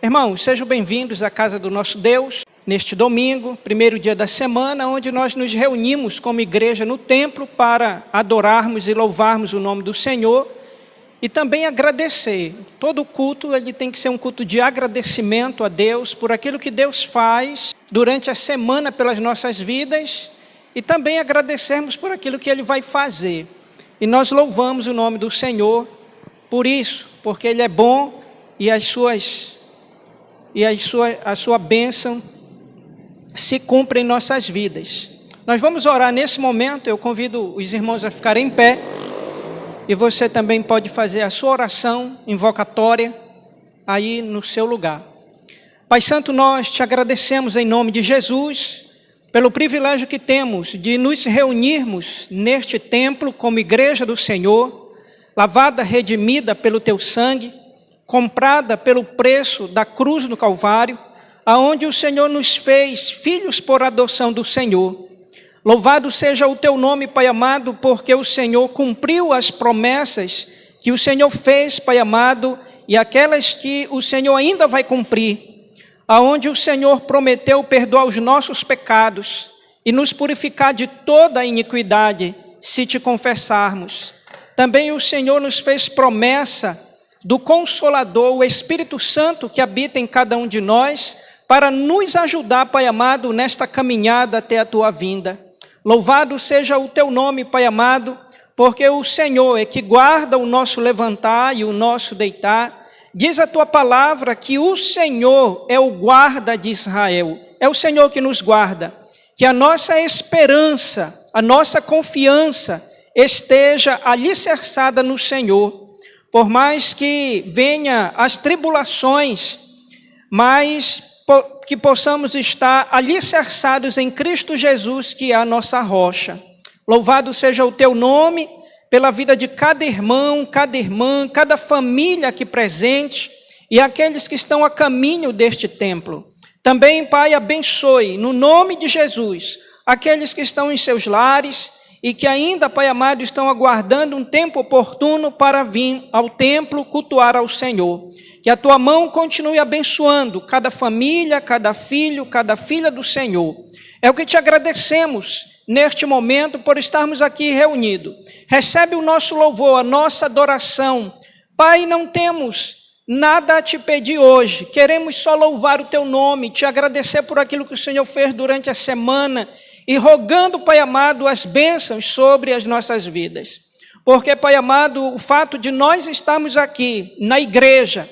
Irmãos, sejam bem-vindos à casa do nosso Deus, neste domingo, primeiro dia da semana, onde nós nos reunimos como igreja no templo para adorarmos e louvarmos o nome do Senhor e também agradecer. Todo culto ele tem que ser um culto de agradecimento a Deus por aquilo que Deus faz durante a semana pelas nossas vidas e também agradecermos por aquilo que Ele vai fazer. E nós louvamos o nome do Senhor por isso, porque Ele é bom e a sua bênção se cumpre em nossas vidas. Nós vamos orar nesse momento. Eu convido os irmãos a ficarem em pé e você também pode fazer a sua oração invocatória aí no seu lugar. Pai Santo, nós te agradecemos em nome de Jesus pelo privilégio que temos de nos reunirmos neste templo como igreja do Senhor, lavada, redimida pelo teu sangue, comprada pelo preço da cruz do Calvário, aonde o Senhor nos fez filhos por adoção do Senhor. Louvado seja o teu nome, Pai amado, porque o Senhor cumpriu as promessas que o Senhor fez, Pai amado, e aquelas que o Senhor ainda vai cumprir, aonde o Senhor prometeu perdoar os nossos pecados e nos purificar de toda a iniquidade, se te confessarmos. Também o Senhor nos fez promessa do Consolador, o Espírito Santo que habita em cada um de nós, para nos ajudar, Pai amado, nesta caminhada até a tua vinda. Louvado seja o teu nome, Pai amado, porque o Senhor é que guarda o nosso levantar e o nosso deitar. Diz a tua palavra que o Senhor é o guarda de Israel, é o Senhor que nos guarda, que a nossa esperança, a nossa confiança esteja alicerçada no Senhor. Por mais que venha as tribulações, mas que possamos estar alicerçados em Cristo Jesus, que é a nossa rocha. Louvado seja o teu nome pela vida de cada irmão, cada irmã, cada família aqui presente e aqueles que estão a caminho deste templo. Também, Pai, abençoe, no nome de Jesus, aqueles que estão em seus lares e que ainda, Pai amado, estão aguardando um tempo oportuno para vir ao templo cultuar ao Senhor. Que a tua mão continue abençoando cada família, cada filho, cada filha do Senhor. É o que te agradecemos neste momento por estarmos aqui reunidos. Recebe o nosso louvor, a nossa adoração. Pai, não temos nada a te pedir hoje. Queremos só louvar o teu nome, te agradecer por aquilo que o Senhor fez durante a semana e rogando, Pai amado, as bênçãos sobre as nossas vidas. Porque, Pai amado, o fato de nós estarmos aqui na igreja,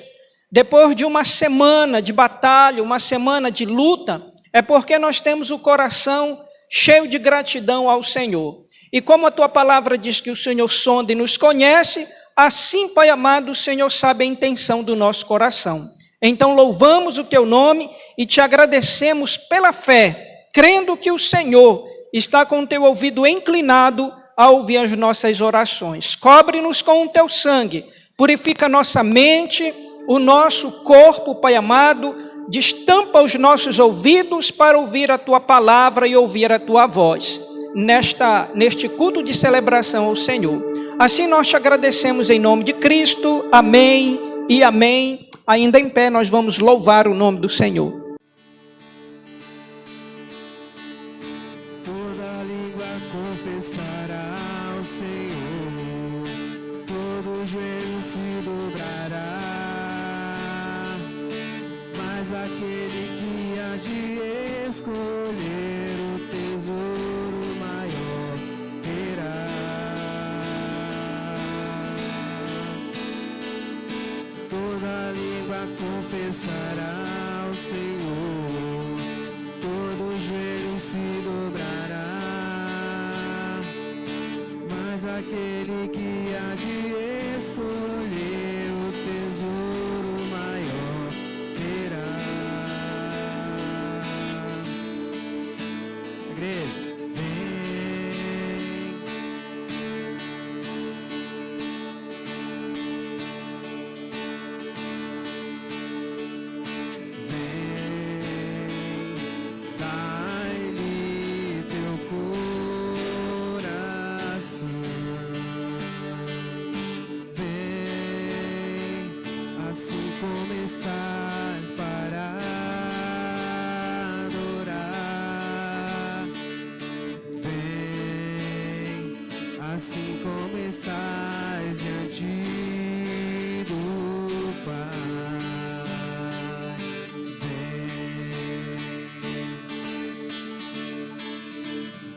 depois de uma semana de batalha, uma semana de luta, é porque nós temos o coração cheio de gratidão ao Senhor. E como a tua palavra diz que o Senhor sonda e nos conhece, assim, Pai amado, o Senhor sabe a intenção do nosso coração. Então louvamos o teu nome e te agradecemos pela fé, crendo que o Senhor está com o teu ouvido inclinado a ouvir as nossas orações. Cobre-nos com o teu sangue, purifica nossa mente, o nosso corpo, Pai amado, destampa os nossos ouvidos para ouvir a tua palavra e ouvir a tua voz, neste culto de celebração ao Senhor. Assim nós te agradecemos em nome de Cristo, amém e amém. Ainda em pé nós vamos louvar o nome do Senhor. Toda língua confessará ao Senhor, todo joelho se dobrará. Mas aquele que há de escolher o tesouro maior terá. Toda língua confessará ao Senhor, todo joelho se dobrará. Mas aquele que há de escolher o tesouro maior terá. Igreja, dai-lhe teu coração. Vem, assim como estás diante do Pai. Vem.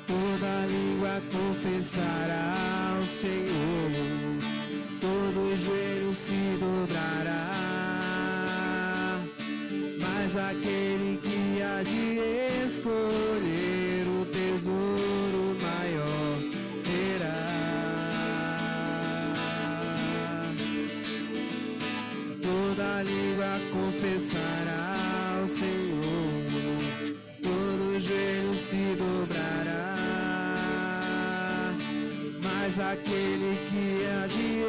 Toda língua confessará ao Senhor, todo joelho se dobrará, mas aquele que há de escolher o tesouro maior terá. Toda língua confessará ao Senhor, todo joelho se dobrará, mas aquele que há de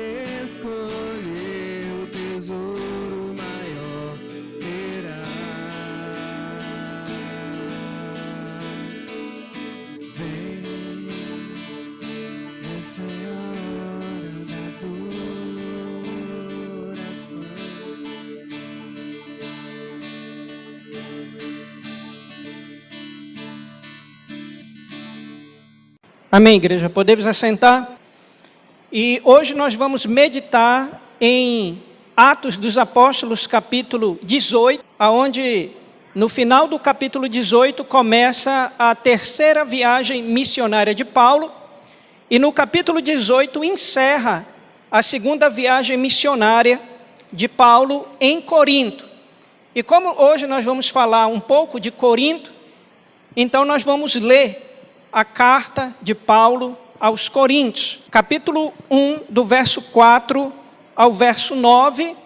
escolher o tesouro maior terá. Vem, essa é a hora da adoração. Amém, igreja? Podemos assentar? E hoje nós vamos meditar em Atos dos Apóstolos, capítulo 18, aonde no final do capítulo 18 começa a terceira viagem missionária de Paulo, e no capítulo 18 encerra a segunda viagem missionária de Paulo em Corinto. E como hoje nós vamos falar um pouco de Corinto, então nós vamos ler a carta de Paulo aos Coríntios, capítulo 1, do verso 4 ao verso 9,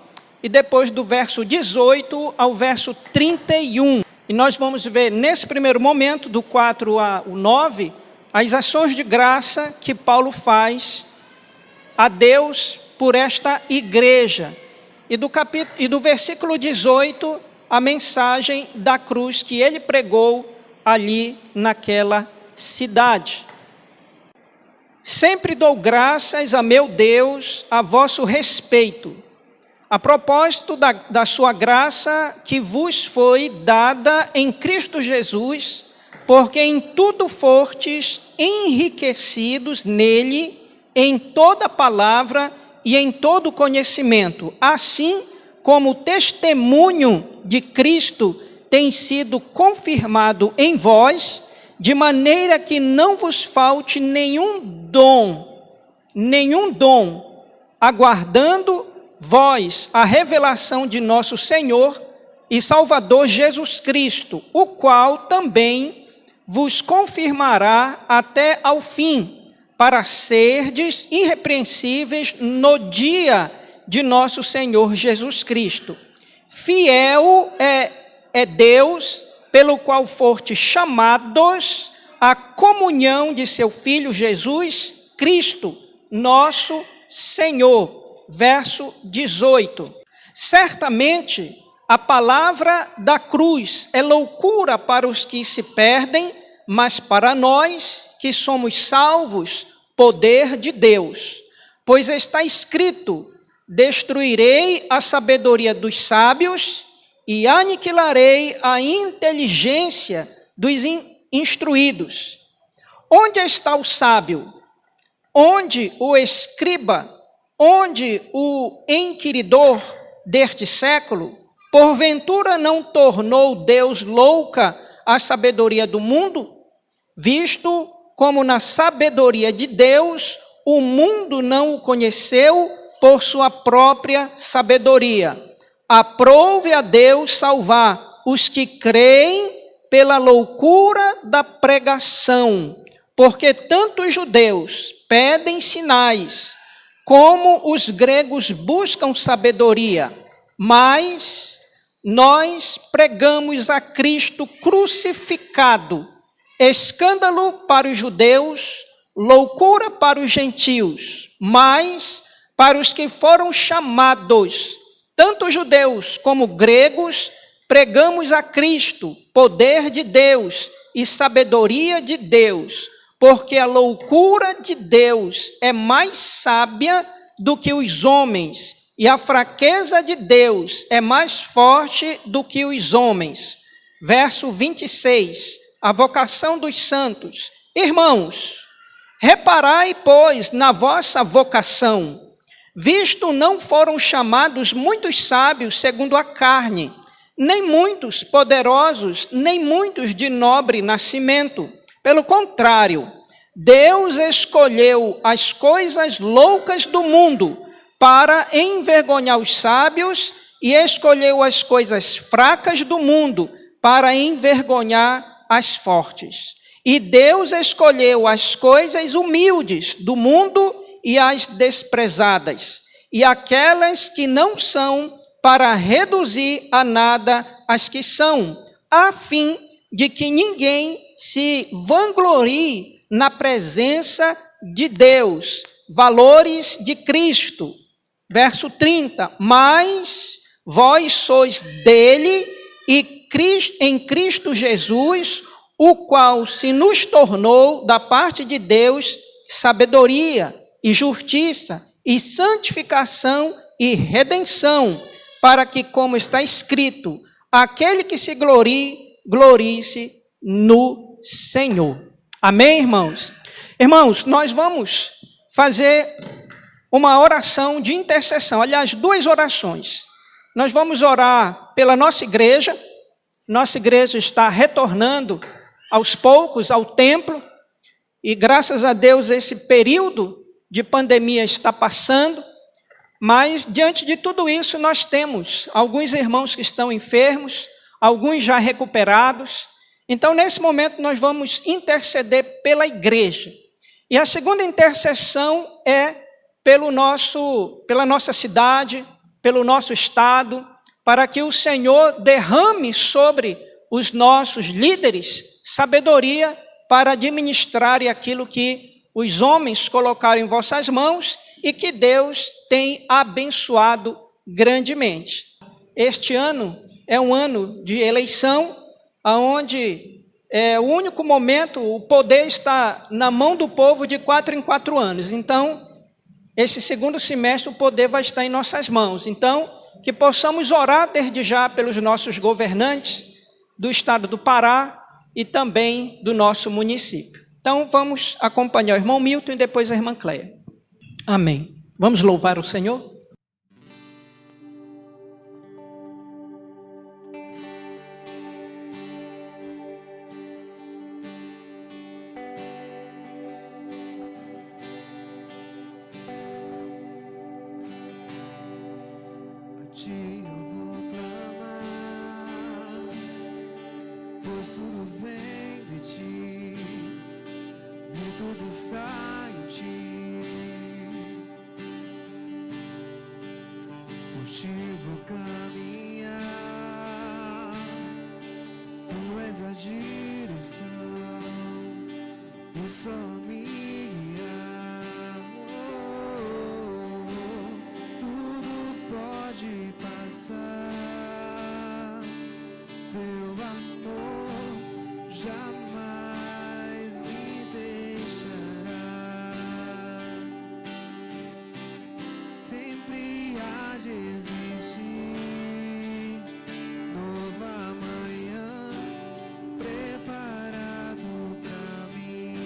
e depois do verso 18 ao verso 31. E nós vamos ver nesse primeiro momento, do 4 ao 9, as ações de graça que Paulo faz a Deus por esta igreja. E do versículo 18, a mensagem da cruz que ele pregou ali naquela cidade. Sempre dou graças a meu Deus a vosso respeito, a propósito da sua graça que vos foi dada em Cristo Jesus, porque em tudo fostes enriquecidos nele, em toda palavra e em todo conhecimento, assim como o testemunho de Cristo tem sido confirmado em vós, de maneira que não vos falte nenhum dom, aguardando vós a revelação de nosso Senhor e Salvador Jesus Cristo, o qual também vos confirmará até ao fim, para serdes irrepreensíveis no dia de nosso Senhor Jesus Cristo. Fiel é Deus, pelo qual fortes chamados à comunhão de seu Filho Jesus Cristo, nosso Senhor. Verso 18. Certamente a palavra da cruz é loucura para os que se perdem, mas para nós que somos salvos, poder de Deus. Pois está escrito: destruirei a sabedoria dos sábios e aniquilarei a inteligência dos instruídos. Onde está o sábio? Onde o escriba? Onde o inquiridor deste século? Porventura não tornou Deus louca a sabedoria do mundo? Visto como na sabedoria de Deus o mundo não o conheceu por sua própria sabedoria. Aprouve a Deus salvar os que creem pela loucura da pregação, porque tanto os judeus pedem sinais, como os gregos buscam sabedoria, mas nós pregamos a Cristo crucificado, escândalo para os judeus, loucura para os gentios, mas para os que foram chamados, tanto judeus como gregos, pregamos a Cristo, poder de Deus e sabedoria de Deus, porque a loucura de Deus é mais sábia do que os homens, e a fraqueza de Deus é mais forte do que os homens. Verso 26, a vocação dos santos. Irmãos, Reparai, pois, na vossa vocação, visto não foram chamados muitos sábios segundo a carne, nem muitos poderosos, nem muitos de nobre nascimento. Pelo contrário, Deus escolheu as coisas loucas do mundo para envergonhar os sábios e escolheu as coisas fracas do mundo para envergonhar as fortes. E Deus escolheu as coisas humildes do mundo e as desprezadas, e aquelas que não são, para reduzir a nada as que são, a fim de que ninguém se vanglorie na presença de Deus. Valores de Cristo. Verso 30, mas vós sois dele e em Cristo Jesus, o qual se nos tornou da parte de Deus sabedoria e justiça e santificação e redenção, para que, como está escrito, aquele que se glorie, glorie-se no Senhor. Amém, irmãos? Irmãos, nós vamos fazer uma oração de intercessão, aliás, 2 orações. Nós vamos orar pela nossa igreja está retornando aos poucos ao templo, e graças a Deus esse período de pandemia está passando, mas diante de tudo isso nós temos alguns irmãos que estão enfermos, alguns já recuperados. Então nesse momento nós vamos interceder pela igreja. E a segunda intercessão é pela nossa cidade, pelo nosso estado, para que o Senhor derrame sobre os nossos líderes sabedoria para administrarem aquilo que os homens colocaram em vossas mãos e que Deus tem abençoado grandemente. Este ano é um ano de eleição, onde o único momento, o poder está na mão do povo de 4 em 4 anos. Então, esse segundo semestre o poder vai estar em nossas mãos. Então, que possamos orar desde já pelos nossos governantes do estado do Pará e também do nosso município. Então, vamos acompanhar o irmão Milton e depois a irmã Cléia. Amém. Vamos louvar o Senhor? A ti eu vou clamar, pois tudo vem de ti, e tudo está em ti. Por ti vou caminhar, tu és a direção, e só a minha. Tudo pode passar, teu amor jamais me deixará. Sempre há de existir nova manhã preparado pra mim,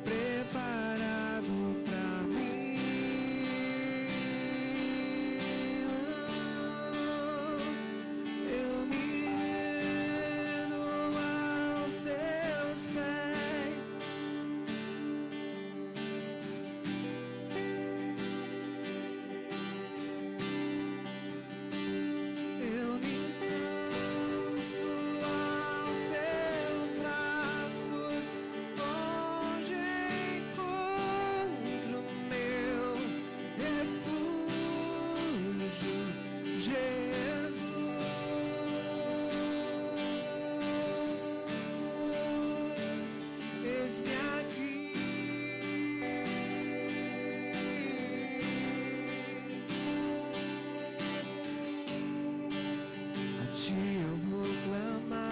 preparado pra mim. Eu me rendo aos teus pés. Eu me lanço aos teus braços, onde encontro meu refúgio, Jesus. Eis-me aqui. A ti eu vou clamar,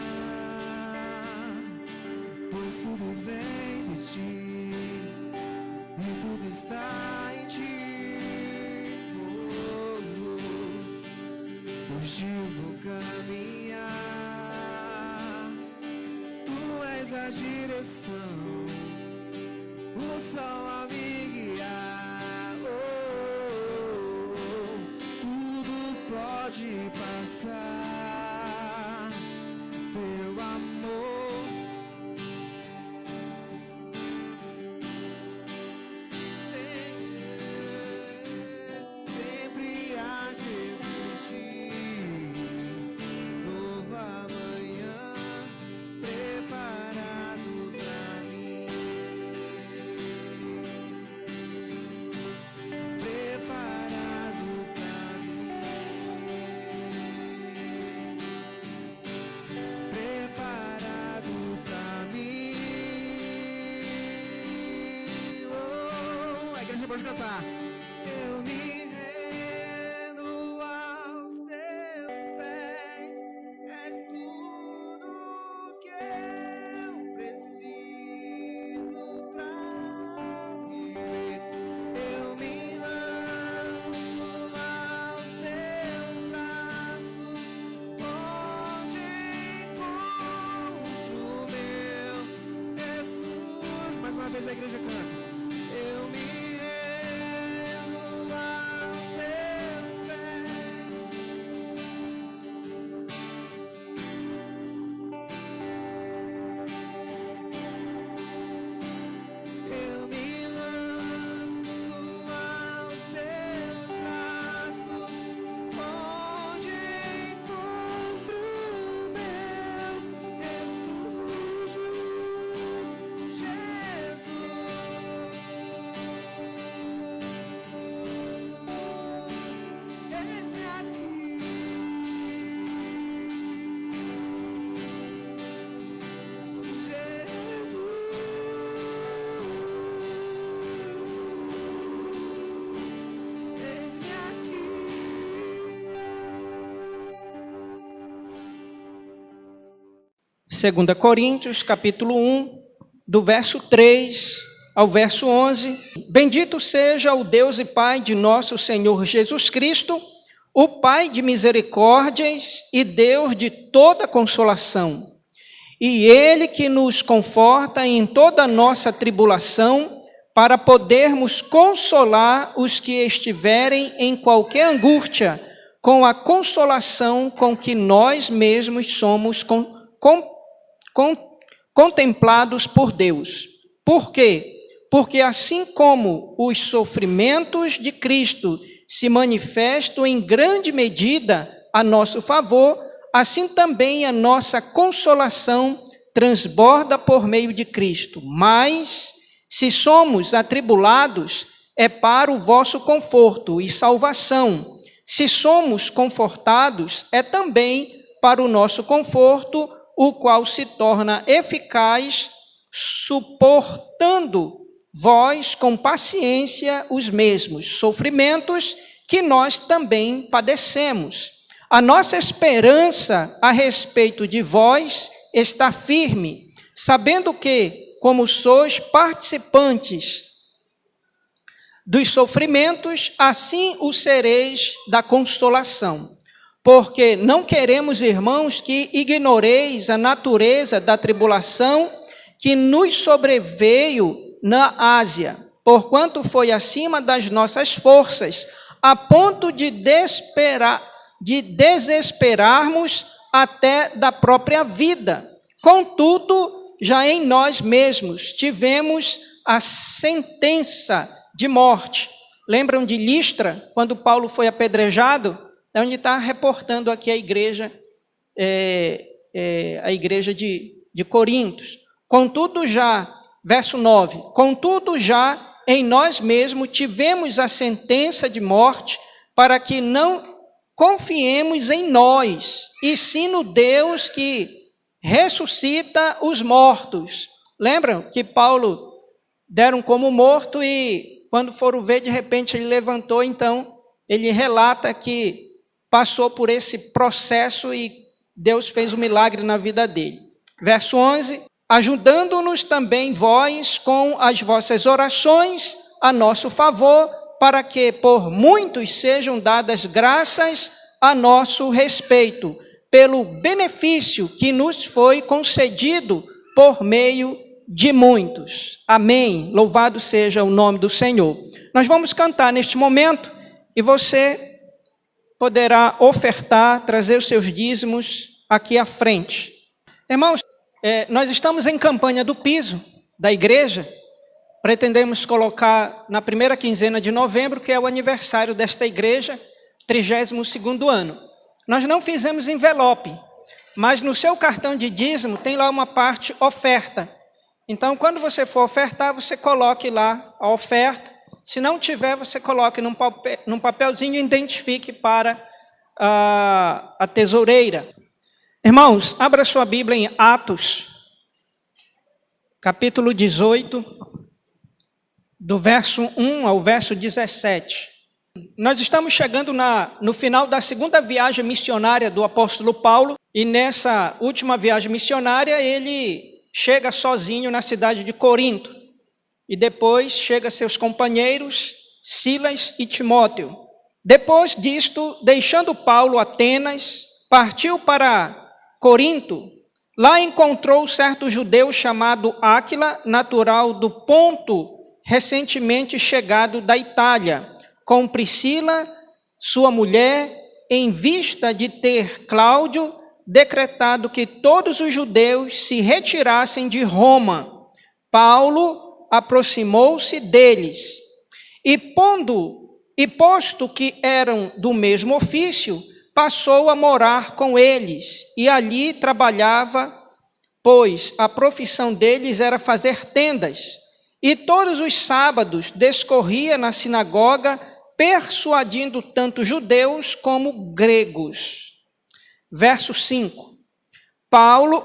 pois tudo vem de ti, e tudo está em ti. Por ti vou caminhar, tu a direção, o sol a me guiar. Tudo pode passar, teu amor sempre há de existir. Novo amanhã preparado pra mim, preparado pra mim, preparado pra mim. A igreja pode cantar. Eu me rendo aos teus pés, és tudo que eu preciso pra viver. Eu me lanço aos teus braços, onde encontro o meu refúgio. Mais uma vez a igreja canta. Eu me rendo aos teus pés. Eu me lanço aos teus braços, onde encontro o meu refúgio, Jesus. Eis-me aqui, Jesus. Eis-me aqui. Segunda Coríntios, capítulo 1, do verso 3 ao verso 11. Bendito seja o Deus e Pai de nosso Senhor Jesus Cristo, o Pai de misericórdias e Deus de toda consolação. E Ele que nos conforta em toda a nossa tribulação, para podermos consolar os que estiverem em qualquer angústia, com a consolação com que nós mesmos somos contemplados por Deus. Por quê? Porque assim como os sofrimentos de Cristo se manifestam em grande medida a nosso favor, assim também a nossa consolação transborda por meio de Cristo. Mas, se somos atribulados, é para o vosso conforto e salvação. Se somos confortados, é também para o nosso conforto, o qual se torna eficaz, suportando vós com paciência os mesmos sofrimentos que nós também padecemos. A nossa esperança a respeito de vós está firme, sabendo que, como sois participantes dos sofrimentos, assim o sereis da consolação. Porque não queremos, irmãos, que ignoreis a natureza da tribulação que nos sobreveio na Ásia, porquanto foi acima das nossas forças, a ponto de desesperarmos até da própria vida. Contudo, já em nós mesmos tivemos a sentença de morte. Lembram de Listra, quando Paulo foi apedrejado? É onde está reportando aqui a igreja de Corintos. Contudo já, verso 9, contudo já em nós mesmos tivemos a sentença de morte, para que não confiemos em nós, e sim no Deus que ressuscita os mortos. Lembram que Paulo deram como morto e quando foram ver, de repente ele levantou, então ele relata que passou por esse processo e Deus fez um milagre na vida dele. Verso 11, ajudando-nos também vós com as vossas orações a nosso favor, para que por muitos sejam dadas graças a nosso respeito, pelo benefício que nos foi concedido por meio de muitos. Amém. Louvado seja o nome do Senhor. Nós vamos cantar neste momento e você poderá ofertar, trazer os seus dízimos aqui à frente. Irmãos, nós estamos em campanha do piso da igreja. Pretendemos colocar na primeira quinzena de novembro, que é o aniversário desta igreja, 32º ano. Nós não fizemos envelope, mas no seu cartão de dízimo tem lá uma parte oferta. Então, quando você for ofertar, você coloque lá a oferta. Se não tiver, você coloque num papelzinho e identifique para a tesoureira. Irmãos, abra sua Bíblia em Atos, capítulo 18, do verso 1 ao verso 17. Nós estamos chegando no final da segunda viagem missionária do apóstolo Paulo, e nessa última viagem missionária ele chega sozinho na cidade de Corinto, e depois chega seus companheiros Silas e Timóteo. Depois disto, deixando Paulo Atenas, partiu para Corinto. Lá encontrou certo judeu chamado Áquila, natural do Ponto, recentemente chegado da Itália, com Priscila, sua mulher, em vista de ter Cláudio decretado que todos os judeus se retirassem de Roma. Paulo aproximou-se deles e posto que eram do mesmo ofício, passou a morar com eles e ali trabalhava, pois a profissão deles era fazer tendas. E todos os sábados discorria na sinagoga, persuadindo tanto judeus como gregos. Verso 5. Paulo,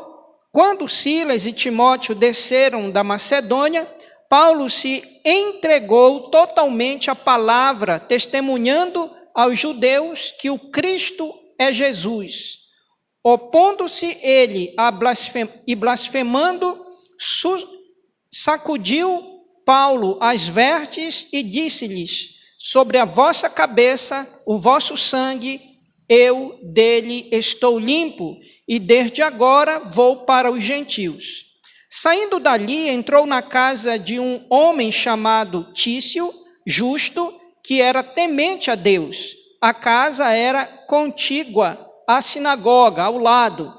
quando Silas e Timóteo desceram da Macedônia, Paulo se entregou totalmente à palavra, testemunhando aos judeus que o Cristo é Jesus. Opondo-se ele e blasfemando, sacudiu Paulo as vestes e disse-lhes: sobre a vossa cabeça o vosso sangue, eu dele estou limpo, e desde agora vou para os gentios. Saindo dali, entrou na casa de um homem chamado Tício, justo, que era temente a Deus. A casa era contígua à sinagoga, ao lado.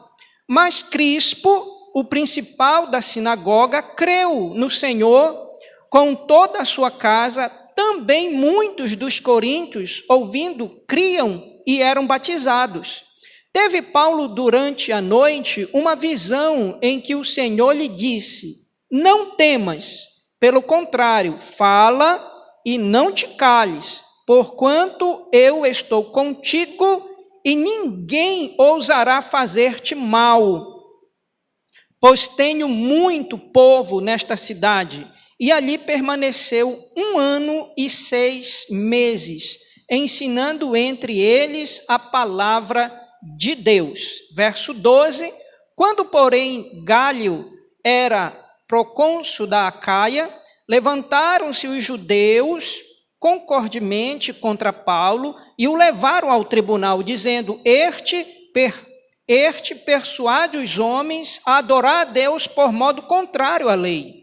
Mas Crispo, o principal da sinagoga, creu no Senhor com toda a sua casa. Também muitos dos coríntios, ouvindo, criam e eram batizados. Teve Paulo durante a noite uma visão em que o Senhor lhe disse: não temas, pelo contrário, fala e não te cales, porquanto eu estou contigo e ninguém ousará fazer-te mal. Pois tenho muito povo nesta cidade. E ali permaneceu 1 ano e 6 meses, ensinando entre eles a palavra de Deus. Verso 12. Quando, porém, Gálio era procônsul da Acaia, levantaram-se os judeus concordemente contra Paulo e o levaram ao tribunal, dizendo: este persuade os homens a adorar a Deus por modo contrário à lei.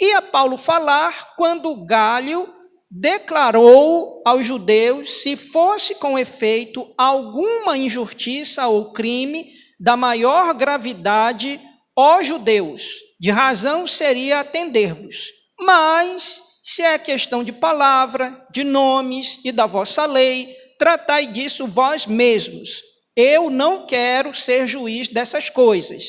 Ia Paulo falar quando Gálio declarou aos judeus: se fosse com efeito alguma injustiça ou crime da maior gravidade, ó judeus, de razão seria atender-vos. Mas, se é questão de palavra, de nomes e da vossa lei, tratai disso vós mesmos. Eu não quero ser juiz dessas coisas.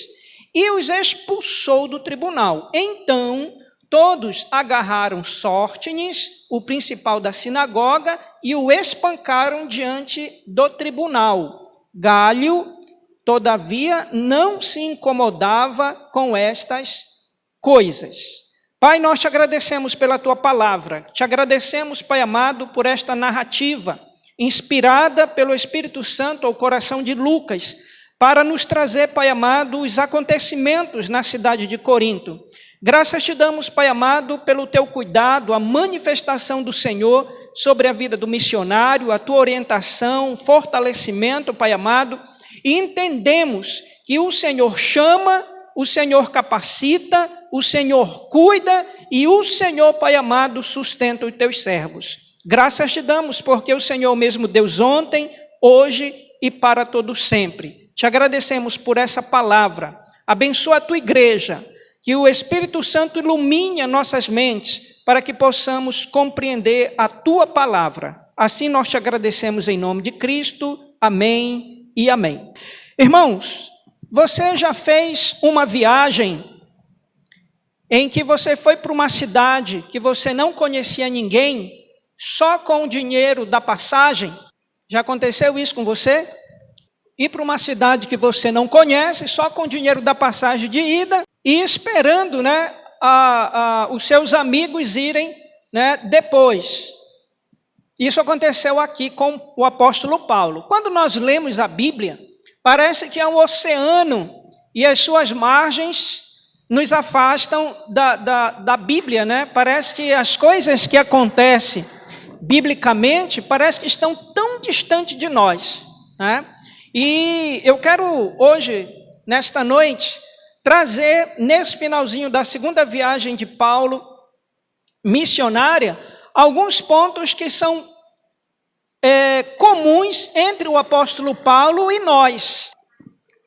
E os expulsou do tribunal. Então, todos agarraram Sóstenes, o principal da sinagoga, e o espancaram diante do tribunal. Gálio, todavia, não se incomodava com estas coisas. Pai, nós te agradecemos pela tua palavra. Te agradecemos, Pai amado, por esta narrativa, inspirada pelo Espírito Santo ao coração de Lucas, para nos trazer, Pai amado, os acontecimentos na cidade de Corinto. Graças te damos, Pai amado, pelo teu cuidado, a manifestação do Senhor sobre a vida do missionário, a tua orientação, fortalecimento, Pai amado, e entendemos que o Senhor chama o Senhor capacita, o Senhor cuida e o Senhor, Pai amado, sustenta os teus servos. Graças te damos, porque o Senhor é o mesmo Deus ontem, hoje e para todo sempre. Te agradecemos por essa palavra. Abençoa a tua igreja, que o Espírito Santo ilumine nossas mentes, para que possamos compreender a tua palavra. Assim nós te agradecemos em nome de Cristo. Amém e amém. Irmãos, você já fez uma viagem em que você foi para uma cidade que você não conhecia ninguém, só com o dinheiro da passagem? Já aconteceu isso com você? Ir para uma cidade que você não conhece, só com o dinheiro da passagem de ida, e esperando, né, os seus amigos irem, né, depois. Isso aconteceu aqui com o apóstolo Paulo. Quando nós lemos a Bíblia, parece que é um oceano e as suas margens nos afastam da Bíblia, né? Parece que as coisas que acontecem biblicamente, parece que estão tão distantes de nós, né? E eu quero hoje, nesta noite, trazer, nesse finalzinho da segunda viagem de Paulo, missionária, alguns pontos que são comuns entre o apóstolo Paulo e nós.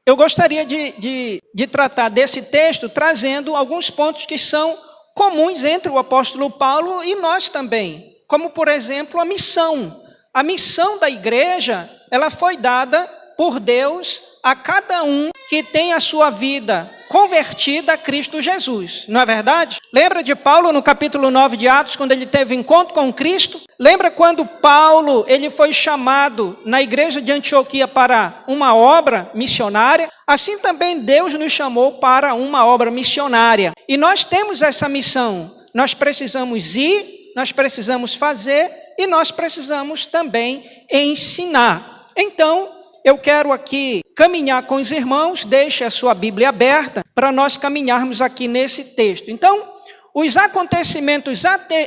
Eu gostaria de tratar desse texto trazendo alguns pontos que são comuns entre o apóstolo Paulo e nós também, como, por exemplo, a missão. A missão da igreja, ela foi dada por Deus a cada um que tem a sua vida convertida a Cristo Jesus, não é verdade? Lembra de Paulo no capítulo 9 de Atos, quando ele teve encontro com Cristo? Lembra quando Paulo ele foi chamado na igreja de Antioquia para uma obra missionária? Assim também Deus nos chamou para uma obra missionária. E nós temos essa missão. Nós precisamos ir, nós precisamos fazer e nós precisamos também ensinar. Então, eu quero aqui caminhar com os irmãos, deixe a sua Bíblia aberta para nós caminharmos aqui nesse texto. Então, os acontecimentos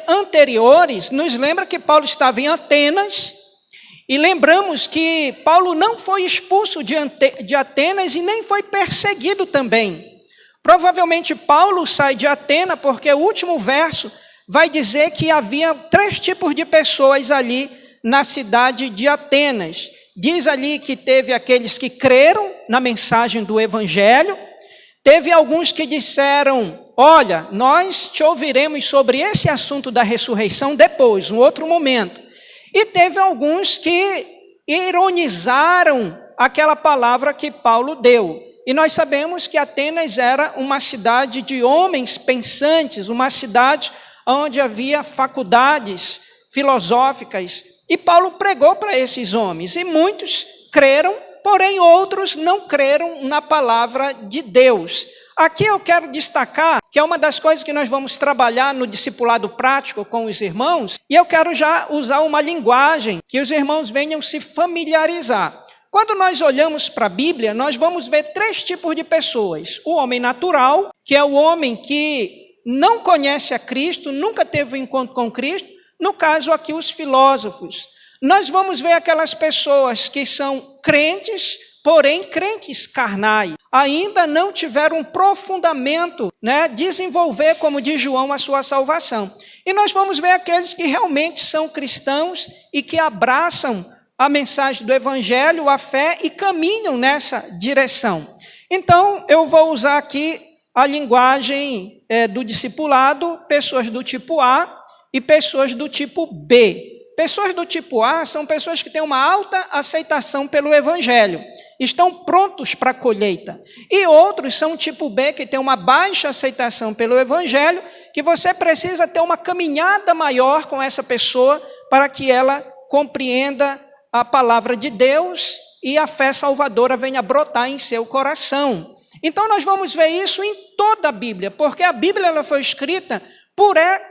anteriores nos lembram que Paulo estava em Atenas, e lembramos que Paulo não foi expulso de Atenas e nem foi perseguido também. Provavelmente Paulo sai de Atenas porque o último verso vai dizer que havia 3 tipos de pessoas ali na cidade de Atenas. Diz ali que teve aqueles que creram na mensagem do Evangelho, teve alguns que disseram, olha, nós te ouviremos sobre esse assunto da ressurreição depois, um outro momento. E teve alguns que ironizaram aquela palavra que Paulo deu. E nós sabemos que Atenas era uma cidade de homens pensantes, uma cidade onde havia faculdades filosóficas. E Paulo pregou para esses homens, e muitos creram, porém outros não creram na palavra de Deus. Aqui eu quero destacar que é uma das coisas que nós vamos trabalhar no discipulado prático com os irmãos, e eu quero já usar uma linguagem que os irmãos venham se familiarizar. Quando nós olhamos para a Bíblia, nós vamos ver 3 tipos de pessoas. O homem natural, que é o homem que não conhece a Cristo, nunca teve um encontro com Cristo. No caso aqui, os filósofos. Nós vamos ver aquelas pessoas que são crentes, porém crentes carnais. Ainda não tiveram um profundamento, né, desenvolver, como diz João, a sua salvação. E nós vamos ver aqueles que realmente são cristãos e que abraçam a mensagem do Evangelho, a fé, e caminham nessa direção. Então, eu vou usar aqui a linguagem do discipulado, pessoas do tipo A, e pessoas do tipo B. Pessoas do tipo A são pessoas que têm uma alta aceitação pelo Evangelho, estão prontos para a colheita. E outros são tipo B, que tem uma baixa aceitação pelo Evangelho, que você precisa ter uma caminhada maior com essa pessoa para que ela compreenda a palavra de Deus e a fé salvadora venha brotar em seu coração. Então nós vamos ver isso em toda a Bíblia, porque a Bíblia ela foi escrita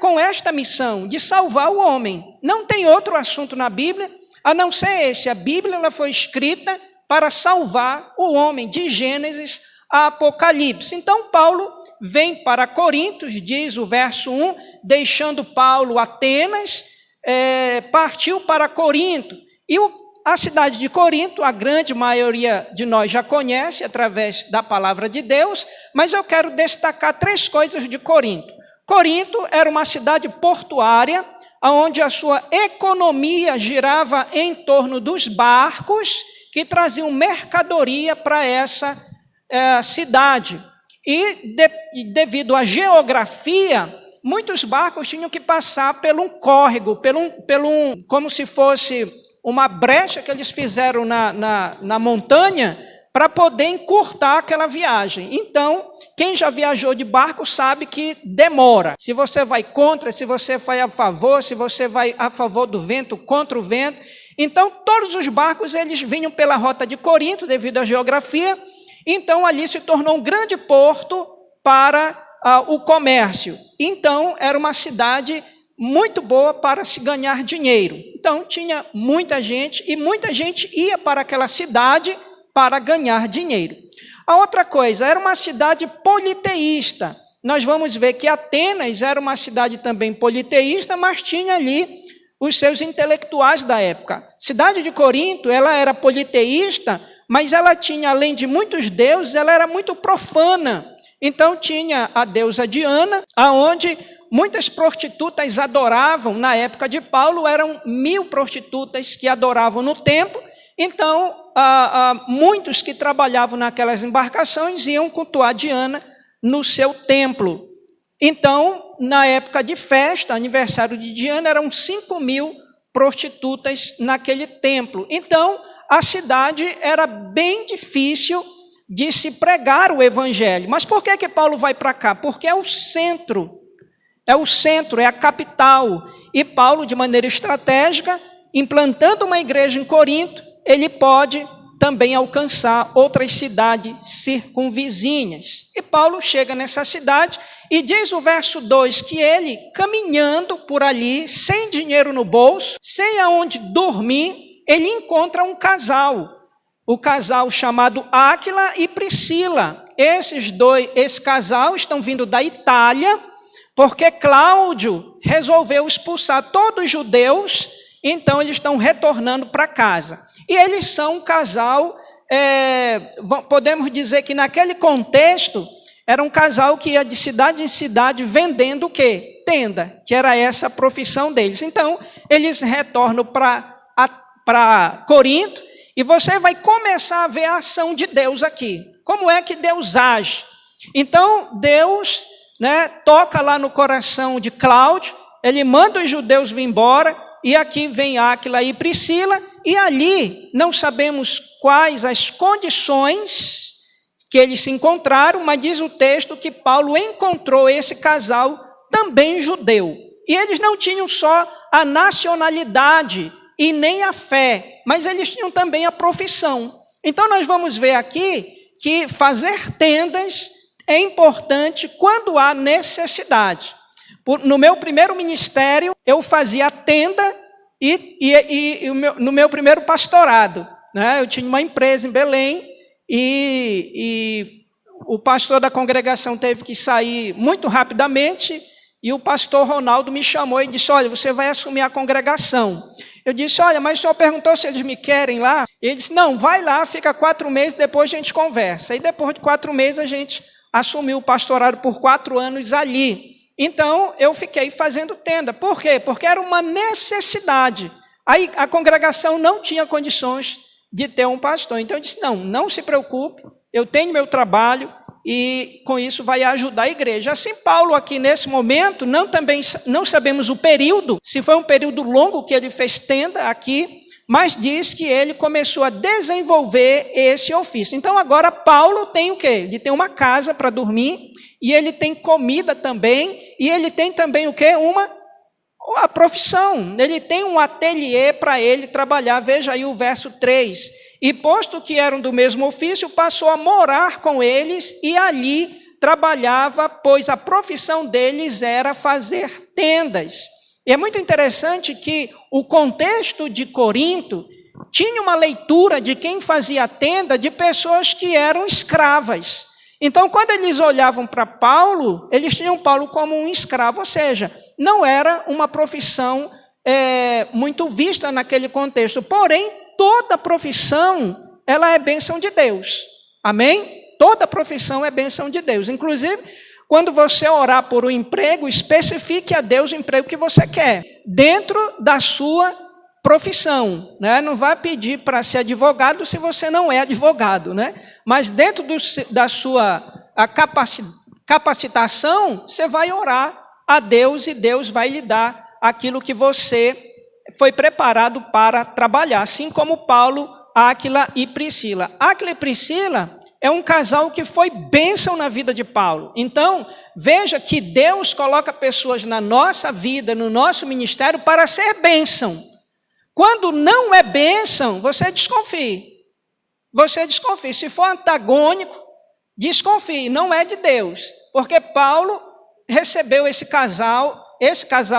com esta missão de salvar o homem. Não tem outro assunto na Bíblia a não ser esse. A Bíblia ela foi escrita para salvar o homem, de Gênesis a Apocalipse. Então Paulo vem para Corinto, diz o verso 1, deixando Paulo Atenas, partiu para Corinto. E a cidade de Corinto, a grande maioria de nós já conhece através da palavra de Deus, mas eu quero destacar 3 coisas de Corinto. Corinto era uma cidade portuária, onde a sua economia girava em torno dos barcos que traziam mercadoria para essa cidade. E devido à geografia, muitos barcos tinham que passar por um córrego, como se fosse uma brecha que eles fizeram na montanha para poder encurtar aquela viagem. Então, quem já viajou de barco sabe que demora. Se você vai contra, se você vai a favor, se você vai a favor do vento, contra o vento. Então, todos os barcos eles vinham pela rota de Corinto, devido à geografia. Então, ali se tornou um grande porto para o comércio. Então, era uma cidade muito boa para se ganhar dinheiro. Então, tinha muita gente, e muita gente ia para aquela cidade para ganhar dinheiro. A outra coisa, era uma cidade politeísta. Nós vamos ver que Atenas era uma cidade também politeísta, mas tinha ali os seus intelectuais da época. Cidade de Corinto, ela era politeísta, mas ela tinha, além de muitos deuses, ela era muito profana. Então tinha a deusa Diana, aonde muitas prostitutas adoravam. Na época de Paulo, eram 1000 prostitutas que adoravam no templo. Então, muitos que trabalhavam naquelas embarcações iam cultuar Diana no seu templo. Então, na época de festa, aniversário de Diana, eram 5.000 prostitutas naquele templo. Então, a cidade era bem difícil de se pregar o evangelho. Mas por que Paulo vai para cá? Porque é o centro, é a capital. E Paulo, de maneira estratégica, implantando uma igreja em Corinto, ele pode também alcançar outras cidades circunvizinhas. E Paulo chega nessa cidade e diz o verso 2 que ele, caminhando por ali, sem dinheiro no bolso, sem aonde dormir, ele encontra um casal. O casal chamado Áquila e Priscila. Esse casal estão vindo da Itália, porque Cláudio resolveu expulsar todos os judeus, então eles estão retornando para casa. E eles são um casal, podemos dizer que naquele contexto, era um casal que ia de cidade em cidade vendendo o quê? Tenda, que era essa a profissão deles. Então, eles retornam para Corinto, e você vai começar a ver a ação de Deus aqui. Como é que Deus age? Então, Deus toca lá no coração de Cláudio, ele manda os judeus vir embora, e aqui vem Áquila e Priscila, e ali não sabemos quais as condições que eles se encontraram, mas diz o texto que Paulo encontrou esse casal também judeu. E eles não tinham só a nacionalidade e nem a fé, mas eles tinham também a profissão. Então nós vamos ver aqui que fazer tendas é importante quando há necessidade. No meu primeiro ministério, eu fazia tenda no meu primeiro pastorado. Eu tinha uma empresa em Belém e o pastor da congregação teve que sair muito rapidamente e o pastor Ronaldo me chamou e disse, olha, você vai assumir a congregação. Eu disse, olha, mas o senhor perguntou se eles me querem lá? Ele disse, não, vai lá, fica 4 meses, depois a gente conversa. E depois de 4 meses a gente assumiu o pastorado por 4 anos ali. Então, eu fiquei fazendo tenda. Por quê? Porque era uma necessidade. Aí a congregação não tinha condições de ter um pastor. Então, eu disse, não se preocupe, eu tenho meu trabalho e com isso vai ajudar a igreja. Assim, Paulo aqui nesse momento, não sabemos o período, se foi um período longo que ele fez tenda aqui, mas diz que ele começou a desenvolver esse ofício. Então, agora Paulo tem o quê? Ele tem uma casa para dormir, e ele tem comida também, e ele tem também o quê? A profissão. Ele tem um ateliê para ele trabalhar. Veja aí o verso 3. E posto que eram do mesmo ofício, passou a morar com eles, e ali trabalhava, pois a profissão deles era fazer tendas. E é muito interessante que o contexto de Corinto tinha uma leitura de quem fazia tenda de pessoas que eram escravas. Então, quando eles olhavam para Paulo, eles tinham Paulo como um escravo, ou seja, não era uma profissão muito vista naquele contexto. Porém, toda profissão, ela é bênção de Deus. Amém? Toda profissão é bênção de Deus. Inclusive, quando você orar por um emprego, especifique a Deus o emprego que você quer, dentro da sua profissão, né? Não vá pedir para ser advogado se você não é advogado, né? Mas dentro da sua capacitação, você vai orar a Deus e Deus vai lhe dar aquilo que você foi preparado para trabalhar, assim como Paulo, Áquila e Priscila. Áquila e Priscila é um casal que foi bênção na vida de Paulo. Então, veja que Deus coloca pessoas na nossa vida, no nosso ministério, para ser bênção. Quando não é bênção, você desconfie. Você desconfie. Se for antagônico, desconfie. Não é de Deus. Porque Paulo recebeu esse casal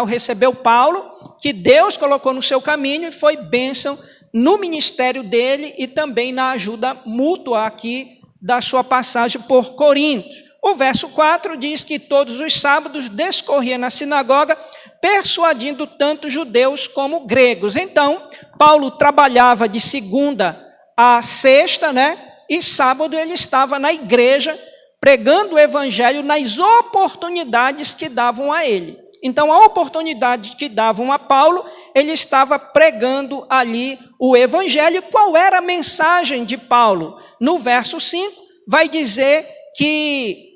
recebeu Paulo, que Deus colocou no seu caminho e foi bênção no ministério dele e também na ajuda mútua aqui da sua passagem por Corinto. O verso 4 diz que todos os sábados discorria na sinagoga, persuadindo tanto judeus como gregos. Então, Paulo trabalhava de segunda a sexta, né? E sábado ele estava na igreja, pregando o evangelho nas oportunidades que davam a ele. Então, a oportunidade que davam a Paulo, ele estava pregando ali o evangelho. Qual era a mensagem de Paulo? No verso 5, vai dizer que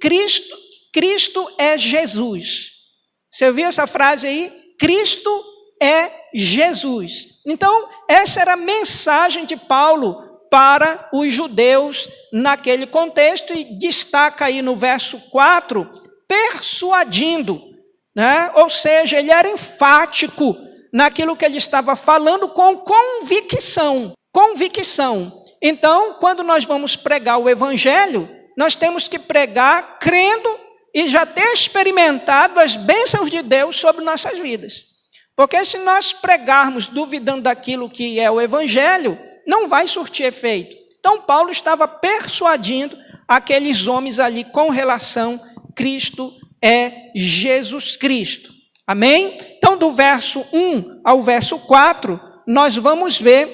Cristo é Jesus. Você viu essa frase aí? Cristo é Jesus. Então, essa era a mensagem de Paulo para os judeus naquele contexto, e destaca aí no verso 4, persuadindo, né? Ou seja, ele era enfático naquilo que ele estava falando com convicção. Então, quando nós vamos pregar o evangelho, nós temos que pregar crendo e já ter experimentado as bênçãos de Deus sobre nossas vidas. Porque se nós pregarmos duvidando daquilo que é o evangelho, não vai surtir efeito. Então, Paulo estava persuadindo aqueles homens ali com relação a Cristo é Jesus Cristo. Amém? Então, do verso 1 ao verso 4, nós vamos ver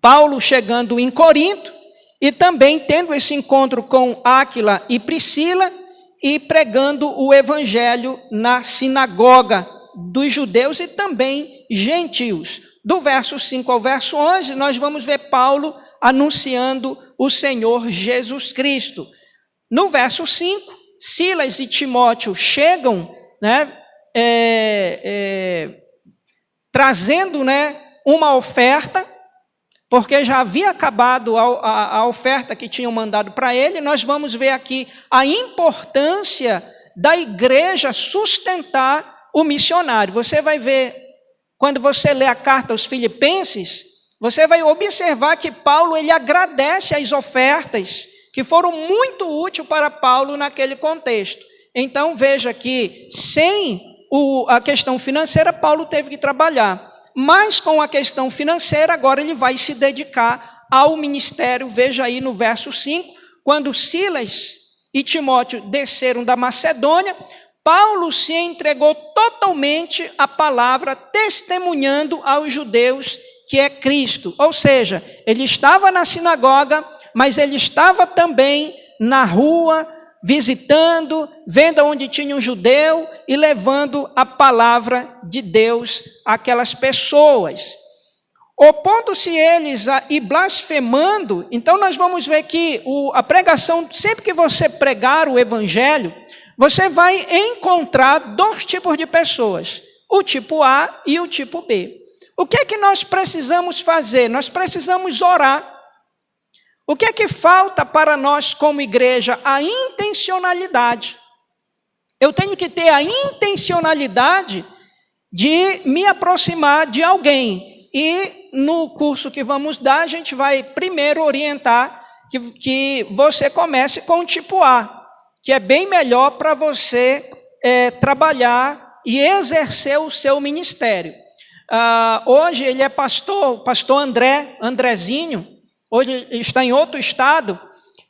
Paulo chegando em Corinto e também tendo esse encontro com Áquila e Priscila e pregando o evangelho na sinagoga dos judeus e também gentios. Do verso 5 ao verso 11, nós vamos ver Paulo anunciando o Senhor Jesus Cristo. No verso 5, Silas e Timóteo chegam, né, trazendo, né, uma oferta, porque já havia acabado a oferta que tinham mandado para ele. Nós vamos ver aqui a importância da igreja sustentar o missionário. Você vai ver, quando você lê a carta aos Filipenses, você vai observar que Paulo ele agradece as ofertas que foram muito úteis para Paulo naquele contexto. Então, veja que sem a questão financeira, Paulo teve que trabalhar. Mas com a questão financeira, agora ele vai se dedicar ao ministério. Veja aí no verso 5, quando Silas e Timóteo desceram da Macedônia, Paulo se entregou totalmente à palavra, testemunhando aos judeus que é Cristo. Ou seja, ele estava na sinagoga, mas ele estava também na rua, visitando, vendo onde tinha um judeu e levando a palavra de Deus àquelas pessoas. Opondo-se eles e blasfemando, então nós vamos ver que a pregação, sempre que você pregar o evangelho, você vai encontrar dois tipos de pessoas, o tipo A e o tipo B. O que é que nós precisamos fazer? Nós precisamos orar. O que é que falta para nós como igreja? A intencionalidade. Eu tenho que ter a intencionalidade de me aproximar de alguém. E no curso que vamos dar, a gente vai primeiro orientar que você comece com o tipo A, que é bem melhor para você trabalhar e exercer o seu ministério. Hoje ele é pastor Andrezinho, hoje está em outro estado,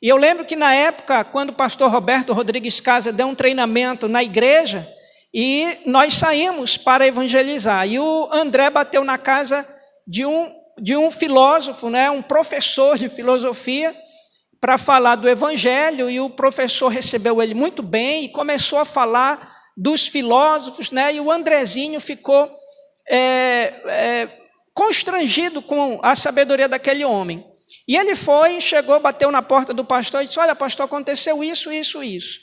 e eu lembro que na época, quando o pastor Roberto Rodrigues Casa deu um treinamento na igreja, e nós saímos para evangelizar, e o André bateu na casa de um filósofo, né, um professor de filosofia, para falar do evangelho, e o professor recebeu ele muito bem e começou a falar dos filósofos, né, e o Andrezinho ficou constrangido com a sabedoria daquele homem. E ele chegou, bateu na porta do pastor e disse: olha, pastor, aconteceu isso, isso, isso.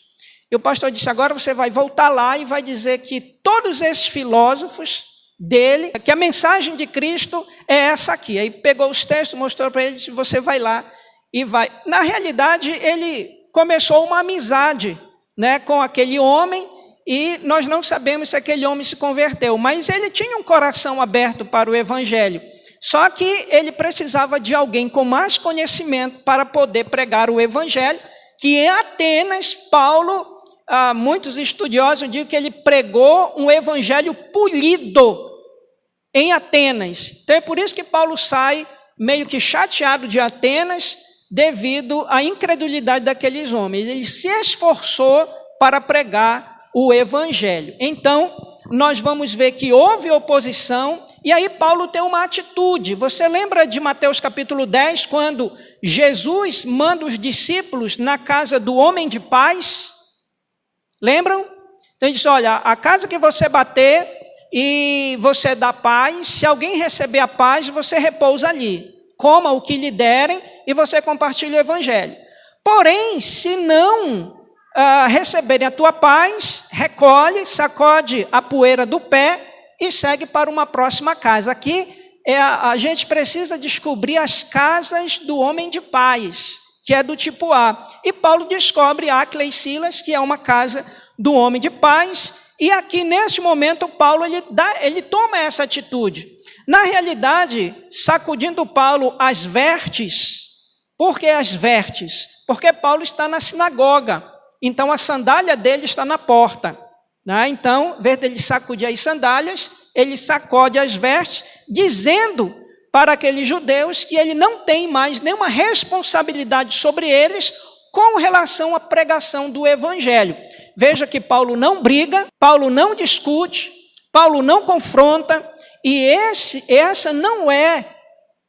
E o pastor disse: agora você vai voltar lá e vai dizer que todos esses filósofos dele, que a mensagem de Cristo é essa aqui. Aí pegou os textos, mostrou para ele e disse: você vai lá e vai. Na realidade, ele começou uma amizade, né, com aquele homem, e nós não sabemos se aquele homem se converteu, mas ele tinha um coração aberto para o evangelho. Só que ele precisava de alguém com mais conhecimento para poder pregar o evangelho, que em Atenas, Paulo, muitos estudiosos dizem que ele pregou um evangelho polido em Atenas. Então é por isso que Paulo sai meio que chateado de Atenas, devido à incredulidade daqueles homens. Ele se esforçou para pregar o evangelho. Então, nós vamos ver que houve oposição, e aí Paulo tem uma atitude. Você lembra de Mateus capítulo 10, quando Jesus manda os discípulos na casa do homem de paz? Lembram? Então ele diz: olha, a casa que você bater e você dá paz, se alguém receber a paz, você repousa ali. Coma o que lhe derem e você compartilha o evangelho. Porém, se não receberem a tua paz, recolhe, sacode a poeira do pé e segue para uma próxima casa. Aqui a gente precisa descobrir as casas do homem de paz, que é do tipo A. E Paulo descobre Áquila e Silas, que é uma casa do homem de paz. E aqui, neste momento, Paulo ele toma essa atitude. Na realidade, sacudindo Paulo as vestes. Por que as vestes? Porque Paulo está na sinagoga. Então, a sandália dele está na porta. Né? Então, em vez de ele sacudir as sandálias, ele sacode as vestes, dizendo para aqueles judeus que ele não tem mais nenhuma responsabilidade sobre eles com relação à pregação do evangelho. Veja que Paulo não briga, Paulo não discute, Paulo não confronta, e essa não é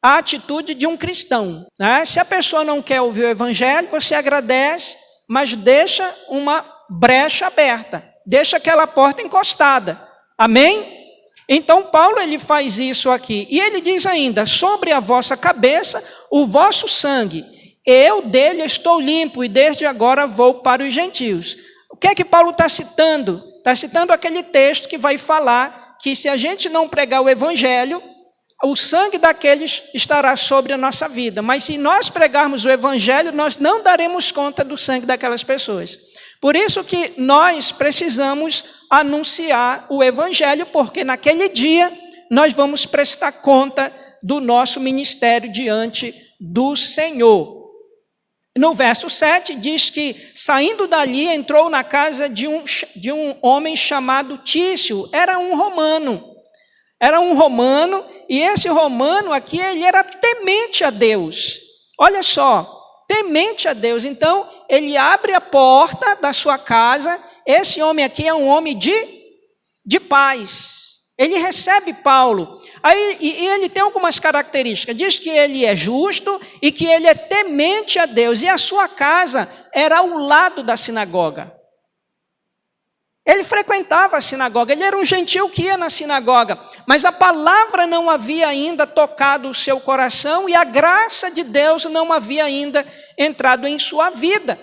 a atitude de um cristão. Né? Se a pessoa não quer ouvir o evangelho, você agradece, mas deixa uma brecha aberta, deixa aquela porta encostada. Amém? Então Paulo ele faz isso aqui, e ele diz ainda: sobre a vossa cabeça o vosso sangue, eu dele estou limpo, e desde agora vou para os gentios. O que é que Paulo está citando? Está citando aquele texto que vai falar que se a gente não pregar o evangelho, o sangue daqueles estará sobre a nossa vida. Mas se nós pregarmos o evangelho, nós não daremos conta do sangue daquelas pessoas. Por isso que nós precisamos anunciar o evangelho, porque naquele dia nós vamos prestar conta do nosso ministério diante do Senhor. No verso 7 diz que, saindo dali, entrou na casa de um homem chamado Tício. Era um romano. E esse romano aqui, ele era temente a Deus. Olha só, temente a Deus. Então, ele abre a porta da sua casa. Esse homem aqui é um homem de paz. Ele recebe Paulo. Aí, e ele tem algumas características. Diz que ele é justo e que ele é temente a Deus. E a sua casa era ao lado da sinagoga. Ele frequentava a sinagoga, ele era um gentil que ia na sinagoga, mas a palavra não havia ainda tocado o seu coração e a graça de Deus não havia ainda entrado em sua vida.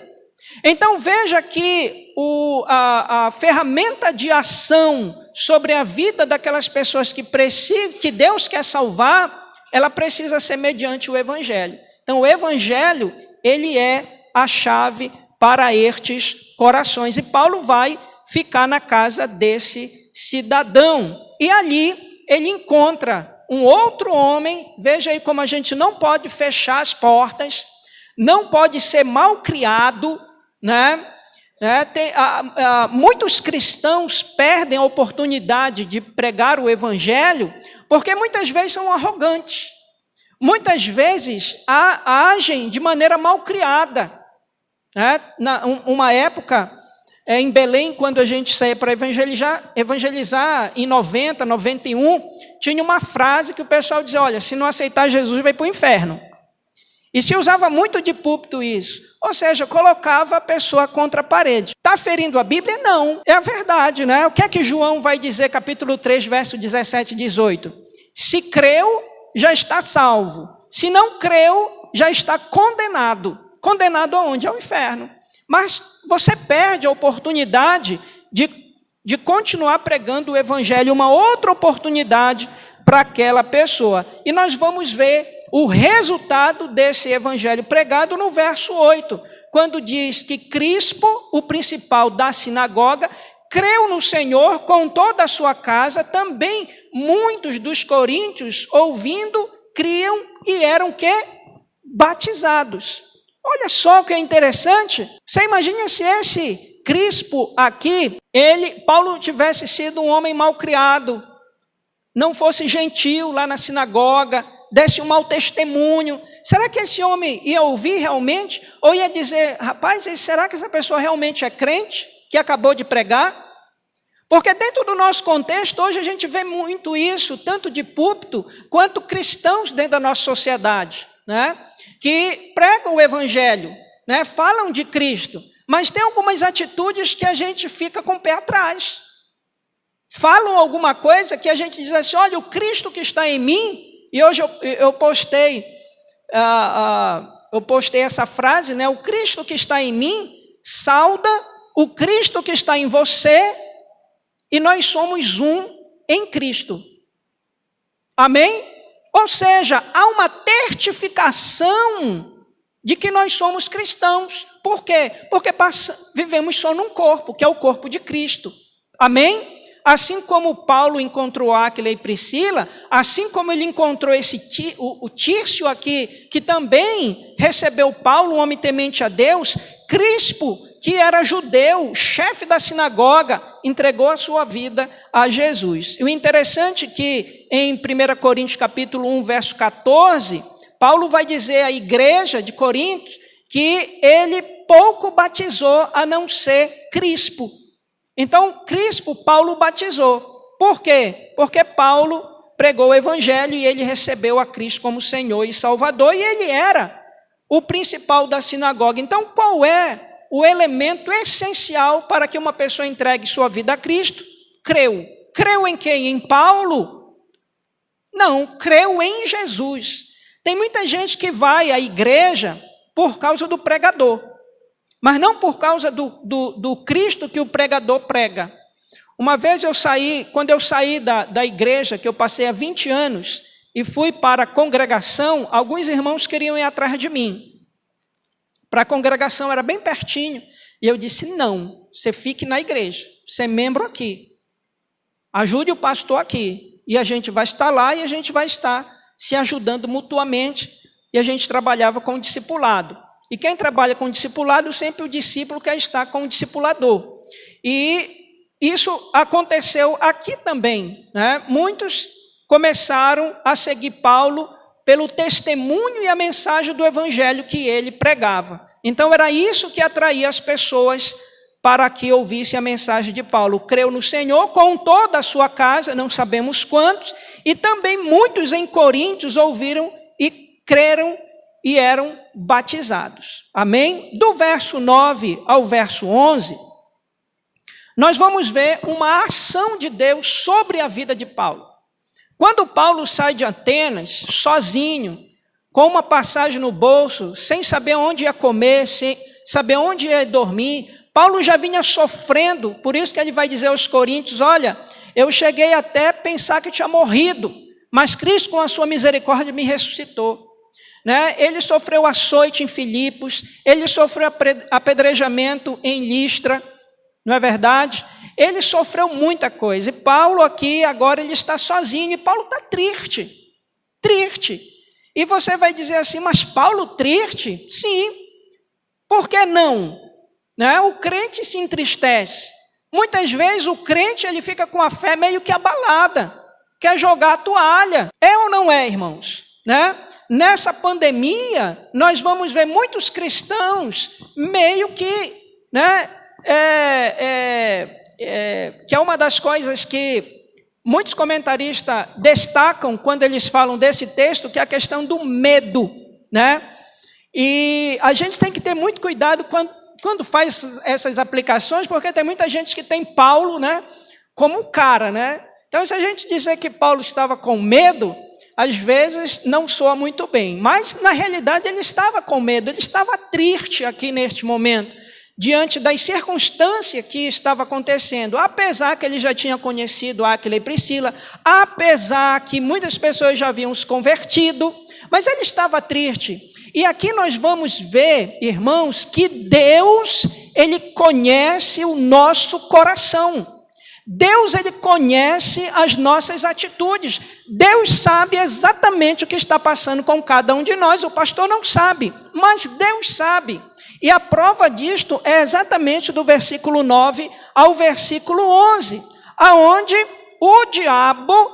Então veja que a ferramenta de ação sobre a vida daquelas pessoas que Deus quer salvar, ela precisa ser mediante o evangelho. Então o evangelho, ele é a chave para estes corações. E Paulo vai ficar na casa desse cidadão. E ali ele encontra um outro homem. Veja aí como a gente não pode fechar as portas, não pode ser mal criado, né? Muitos cristãos perdem a oportunidade de pregar o evangelho porque muitas vezes são arrogantes. Muitas vezes agem de maneira mal criada. Uma época, em Belém, quando a gente saía para evangelizar em 90, 91, tinha uma frase que o pessoal dizia, olha, se não aceitar Jesus, vai para o inferno. E se usava muito de púlpito isso. Ou seja, colocava a pessoa contra a parede. Está ferindo a Bíblia? Não. É a verdade, né? O que é que João vai dizer, capítulo 3, verso 17 e 18? Se creu, já está salvo. Se não creu, já está condenado. Condenado aonde? Ao inferno. Mas você perde a oportunidade de continuar pregando o evangelho, uma outra oportunidade para aquela pessoa. E nós vamos ver o resultado desse evangelho pregado no verso 8, quando diz que Crispo, o principal da sinagoga, creu no Senhor com toda a sua casa, também muitos dos coríntios, ouvindo, criam e eram quê? Batizados. Olha só o que é interessante. Você imagina se esse Crispo aqui, Paulo tivesse sido um homem mal criado, não fosse gentil lá na sinagoga, desse um mau testemunho. Será que esse homem ia ouvir realmente? Ou ia dizer, rapaz, será que essa pessoa realmente é crente, que acabou de pregar? Porque dentro do nosso contexto, hoje a gente vê muito isso, tanto de púlpito, quanto cristãos dentro da nossa sociedade, né? Que pregam o evangelho, né? Falam de Cristo, mas tem algumas atitudes que a gente fica com o pé atrás. Falam alguma coisa que a gente diz assim, olha, o Cristo que está em mim. E hoje eu postei essa frase, né? O Cristo que está em mim sauda o Cristo que está em você e nós somos um em Cristo. Amém? Ou seja, há uma certificação de que nós somos cristãos. Por quê? Porque vivemos só num corpo, que é o corpo de Cristo. Amém? Assim como Paulo encontrou Áquila e Priscila, assim como ele encontrou o Tírcio aqui, que também recebeu Paulo, um homem temente a Deus, Crispo, que era judeu, chefe da sinagoga, entregou a sua vida a Jesus. E o interessante é que em 1 Coríntios capítulo 1, verso 14, Paulo vai dizer à igreja de Corinto que ele pouco batizou a não ser Crispo. Então, Crispo, Paulo batizou. Por quê? Porque Paulo pregou o evangelho e ele recebeu a Cristo como Senhor e Salvador, e ele era o principal da sinagoga. Então, qual é o elemento essencial para que uma pessoa entregue sua vida a Cristo? Creu. Creu em quem? Em Paulo? Não, creu em Jesus. Tem muita gente que vai à igreja por causa do pregador, mas não por causa do Cristo que o pregador prega. Uma vez quando eu saí da igreja, que eu passei há 20 anos, e fui para a congregação, alguns irmãos queriam ir atrás de mim. Para a congregação era bem pertinho, e eu disse, não, você fique na igreja, você é membro aqui. Ajude o pastor aqui, e a gente vai estar lá, e a gente vai estar se ajudando mutuamente, e a gente trabalhava com o discipulado. E quem trabalha com o discipulado, sempre o discípulo quer estar com o discipulador. E isso aconteceu aqui também, né? Muitos começaram a seguir Paulo pelo testemunho e a mensagem do evangelho que ele pregava. Então era isso que atraía as pessoas para que ouvissem a mensagem de Paulo. Creu no Senhor com toda a sua casa, não sabemos quantos, e também muitos em Coríntios ouviram e creram e eram batizados. Amém? Do verso 9 ao verso 11, nós vamos ver uma ação de Deus sobre a vida de Paulo. Quando Paulo sai de Atenas, sozinho, com uma passagem no bolso, sem saber onde ia comer, sem saber onde ia dormir, Paulo já vinha sofrendo, por isso que ele vai dizer aos coríntios, olha, eu cheguei até a pensar que tinha morrido, mas Cristo com a sua misericórdia me ressuscitou. Né? Ele sofreu açoite em Filipos, ele sofreu apedrejamento em Listra, não é verdade? Ele sofreu muita coisa, e Paulo aqui, agora ele está sozinho, e Paulo está triste, e você vai dizer assim, mas Paulo triste? Sim, por que não? Né? O crente se entristece, muitas vezes o crente ele fica com a fé meio que abalada, quer jogar a toalha, é ou não é, irmãos? Né? Nessa pandemia, nós vamos ver muitos cristãos meio que, né, que é uma das coisas que muitos comentaristas destacam quando eles falam desse texto, que é a questão do medo, né? E a gente tem que ter muito cuidado quando faz essas aplicações, porque tem muita gente que tem Paulo, né, como cara, né? Então, se a gente dizer que Paulo estava com medo, às vezes não soa muito bem. Mas, na realidade, ele estava com medo, ele estava triste aqui neste momento, diante das circunstâncias que estava acontecendo, apesar que ele já tinha conhecido Áquila e Priscila, apesar que muitas pessoas já haviam se convertido, mas ele estava triste. E aqui nós vamos ver, irmãos, que Deus, ele conhece o nosso coração. Deus, ele conhece as nossas atitudes. Deus sabe exatamente o que está passando com cada um de nós. O pastor não sabe, mas Deus sabe. E a prova disto é exatamente do versículo 9 ao versículo 11, aonde o diabo,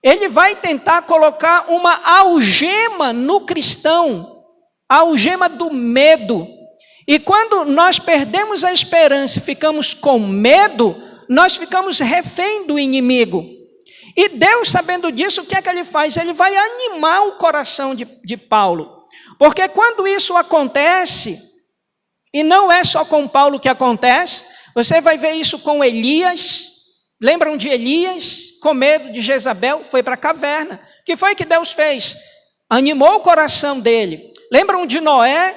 ele vai tentar colocar uma algema no cristão, a algema do medo. E quando nós perdemos a esperança e ficamos com medo, nós ficamos refém do inimigo. E Deus, sabendo disso, o que é que ele faz? Ele vai animar o coração de Paulo. Porque quando isso acontece, e não é só com Paulo que acontece, você vai ver isso com Elias. Lembram de Elias? Com medo de Jezabel, foi para a caverna. O que foi que Deus fez? Animou o coração dele. Lembram de Noé?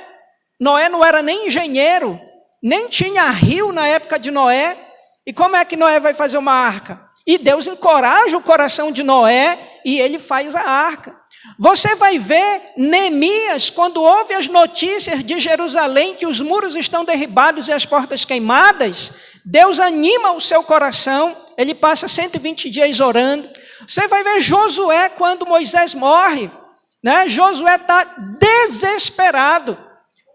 Noé não era nem engenheiro, nem tinha rio na época de Noé. E como é que Noé vai fazer uma arca? E Deus encoraja o coração de Noé e ele faz a arca. Você vai ver Neemias, quando ouve as notícias de Jerusalém, que os muros estão derribados e as portas queimadas, Deus anima o seu coração, ele passa 120 dias orando. Você vai ver Josué, quando Moisés morre, né? Josué está desesperado,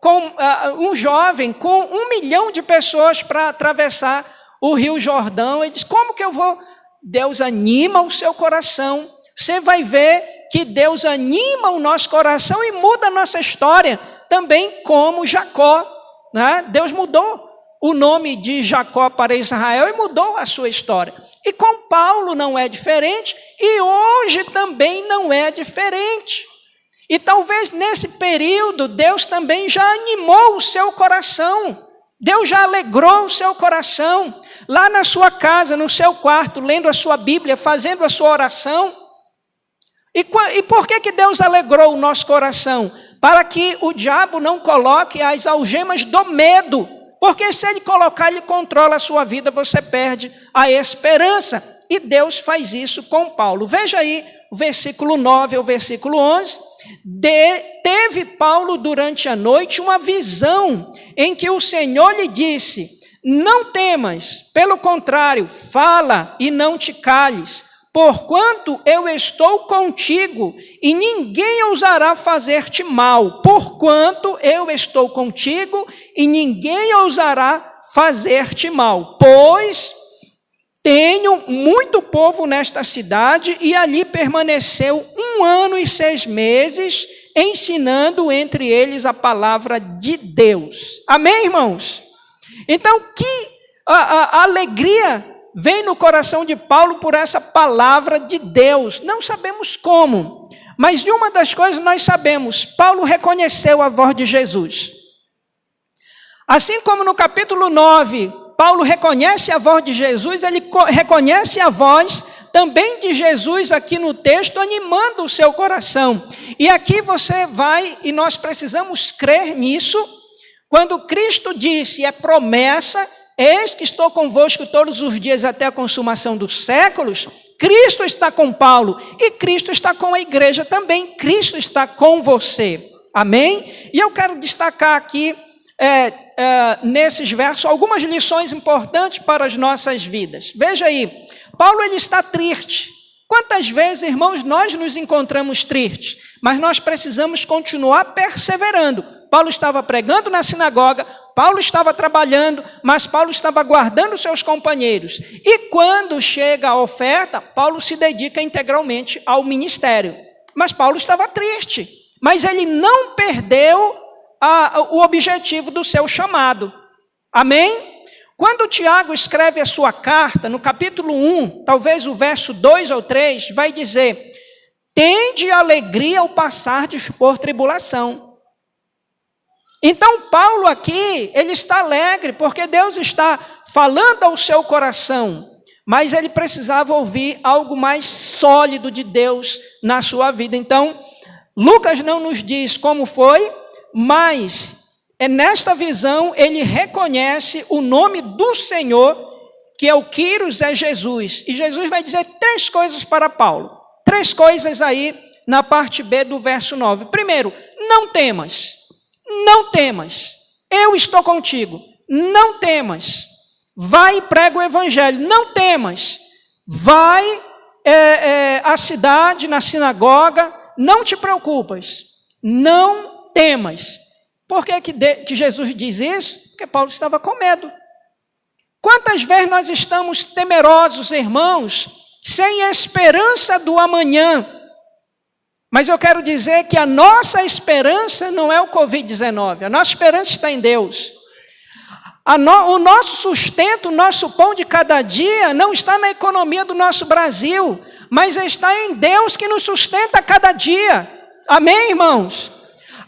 com um jovem, com 1 milhão de pessoas para atravessar o rio Jordão. Ele diz, como que eu vou? Deus anima o seu coração. Você vai ver que Deus anima o nosso coração e muda a nossa história, também como Jacó, né? Deus mudou o nome de Jacó para Israel e mudou a sua história. E com Paulo não é diferente, e hoje também não é diferente. E talvez nesse período Deus também já animou o seu coração, Deus já alegrou o seu coração, lá na sua casa, no seu quarto, lendo a sua Bíblia, fazendo a sua oração. E por que Deus alegrou o nosso coração? Para que o diabo não coloque as algemas do medo, porque se ele colocar, ele controla a sua vida, você perde a esperança. E Deus faz isso com Paulo. Veja aí o versículo 9 ao versículo 11. Teve Paulo durante a noite uma visão em que o Senhor lhe disse, não temas, pelo contrário, fala e não te cales, porquanto eu estou contigo e ninguém ousará fazer-te mal, porquanto eu estou contigo e ninguém ousará fazer-te mal, pois tenho muito povo nesta cidade e ali permaneceu 1 ano e 6 meses, ensinando entre eles a palavra de Deus. Amém, irmãos? Então, que a alegria vem no coração de Paulo por essa palavra de Deus. Não sabemos como, mas de uma das coisas nós sabemos, Paulo reconheceu a voz de Jesus. Assim como no capítulo 9, Paulo reconhece a voz de Jesus, ele reconhece a voz também de Jesus aqui no texto, animando o seu coração. E aqui você vai, e nós precisamos crer nisso, quando Cristo disse, é promessa, eis que estou convosco todos os dias até a consumação dos séculos, Cristo está com Paulo, e Cristo está com a igreja também, Cristo está com você. Amém? E eu quero destacar aqui, nesses versos, algumas lições importantes para as nossas vidas. Veja aí, Paulo ele está triste. Quantas vezes, irmãos, nós nos encontramos tristes, mas nós precisamos continuar perseverando. Paulo estava pregando na sinagoga, Paulo estava trabalhando, mas Paulo estava guardando seus companheiros. E quando chega a oferta, Paulo se dedica integralmente ao ministério. Mas Paulo estava triste, mas ele não perdeu o objetivo do seu chamado. Amém? Quando Tiago escreve a sua carta, no capítulo 1, talvez o verso 2 ou 3, vai dizer: tende alegria ao passardes por tribulação. Então Paulo aqui, ele está alegre, porque Deus está falando ao seu coração, mas ele precisava ouvir algo mais sólido de Deus na sua vida. Então, Lucas não nos diz como foi, mas nesta visão ele reconhece o nome do Senhor, que é o Kyrios, é Jesus. E Jesus vai dizer 3 coisas para Paulo. 3 coisas aí na parte B do verso 9. Primeiro, não temas. Não temas. Eu estou contigo. Não temas. Vai e prega o evangelho. Não temas. Vai à cidade, na sinagoga. Não te preocupas. Não temas. Por que Jesus diz isso? Porque Paulo estava com medo. Quantas vezes nós estamos temerosos, irmãos, sem a esperança do amanhã? Mas eu quero dizer que a nossa esperança não é o Covid-19. A nossa esperança está em Deus. O nosso sustento, o nosso pão de cada dia não está na economia do nosso Brasil, mas está em Deus que nos sustenta a cada dia. Amém, irmãos?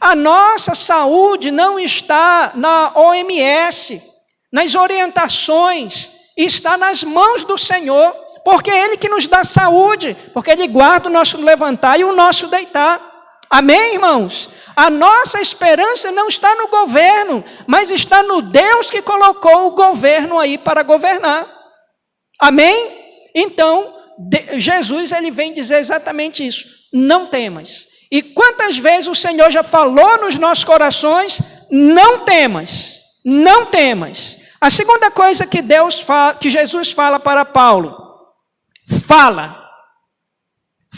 A nossa saúde não está na OMS, nas orientações, está nas mãos do Senhor, porque é Ele que nos dá saúde, porque Ele guarda o nosso levantar e o nosso deitar. Amém, irmãos? A nossa esperança não está no governo, mas está no Deus que colocou o governo aí para governar. Amém? Então, Jesus ele vem dizer exatamente isso. Não temas. E quantas vezes o Senhor já falou nos nossos corações, não temas, não temas. A segunda coisa que Jesus fala para Paulo,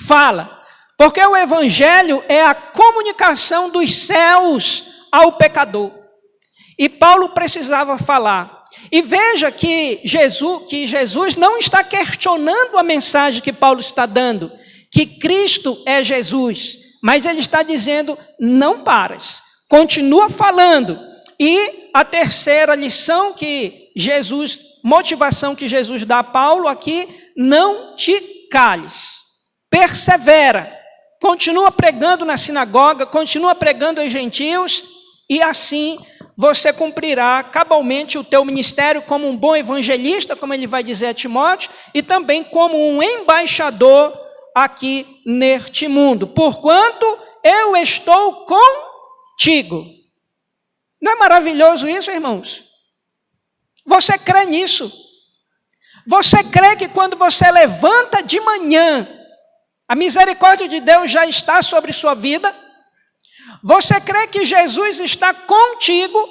fala, porque o evangelho é a comunicação dos céus ao pecador. E Paulo precisava falar. E veja que Jesus não está questionando a mensagem que Paulo está dando, que Cristo é Jesus, mas ele está dizendo, não pares, continua falando. E a terceira lição motivação que Jesus dá a Paulo aqui, não te cales, persevera, continua pregando na sinagoga, continua pregando aos gentios, e assim você cumprirá cabalmente o teu ministério como um bom evangelista, como ele vai dizer a Timóteo, e também como um embaixador aqui neste mundo, porquanto eu estou contigo. Não é maravilhoso isso, irmãos? Você crê nisso? Você crê que quando você levanta de manhã, a misericórdia de Deus já está sobre sua vida? Você crê que Jesus está contigo?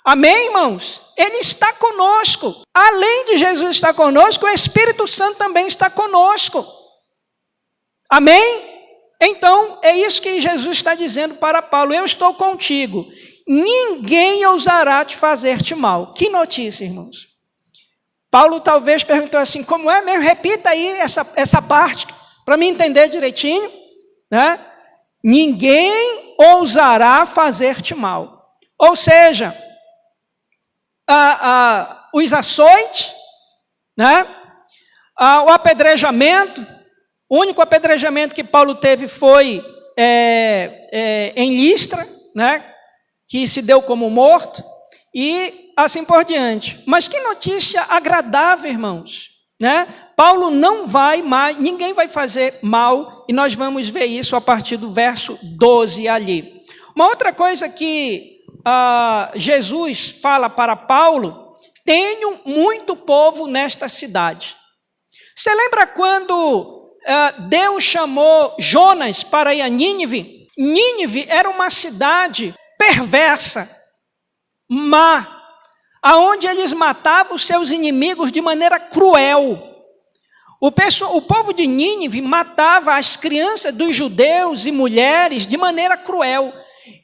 Amém, irmãos? Ele está conosco. Além de Jesus estar conosco, o Espírito Santo também está conosco. Amém? Então, é isso que Jesus está dizendo para Paulo. Eu estou contigo. Ninguém ousará te fazer-te mal. Que notícia, irmãos. Paulo talvez perguntou assim, como é mesmo? Repita aí essa parte, para me entender direitinho. Né? Ninguém ousará fazer-te mal. Ou seja, os açoites, né? O apedrejamento, o único apedrejamento que Paulo teve foi em Listra, né? Que se deu como morto, e assim por diante. Mas que notícia agradável, irmãos, né? Paulo não vai mais, ninguém vai fazer mal, e nós vamos ver isso a partir do verso 12 ali. Uma outra coisa que Jesus fala para Paulo, tenho muito povo nesta cidade. Você lembra quando Deus chamou Jonas para ir a Nínive? Nínive era uma cidade perversa, má, aonde eles matavam os seus inimigos de maneira cruel. O povo de Nínive matava as crianças dos judeus e mulheres de maneira cruel.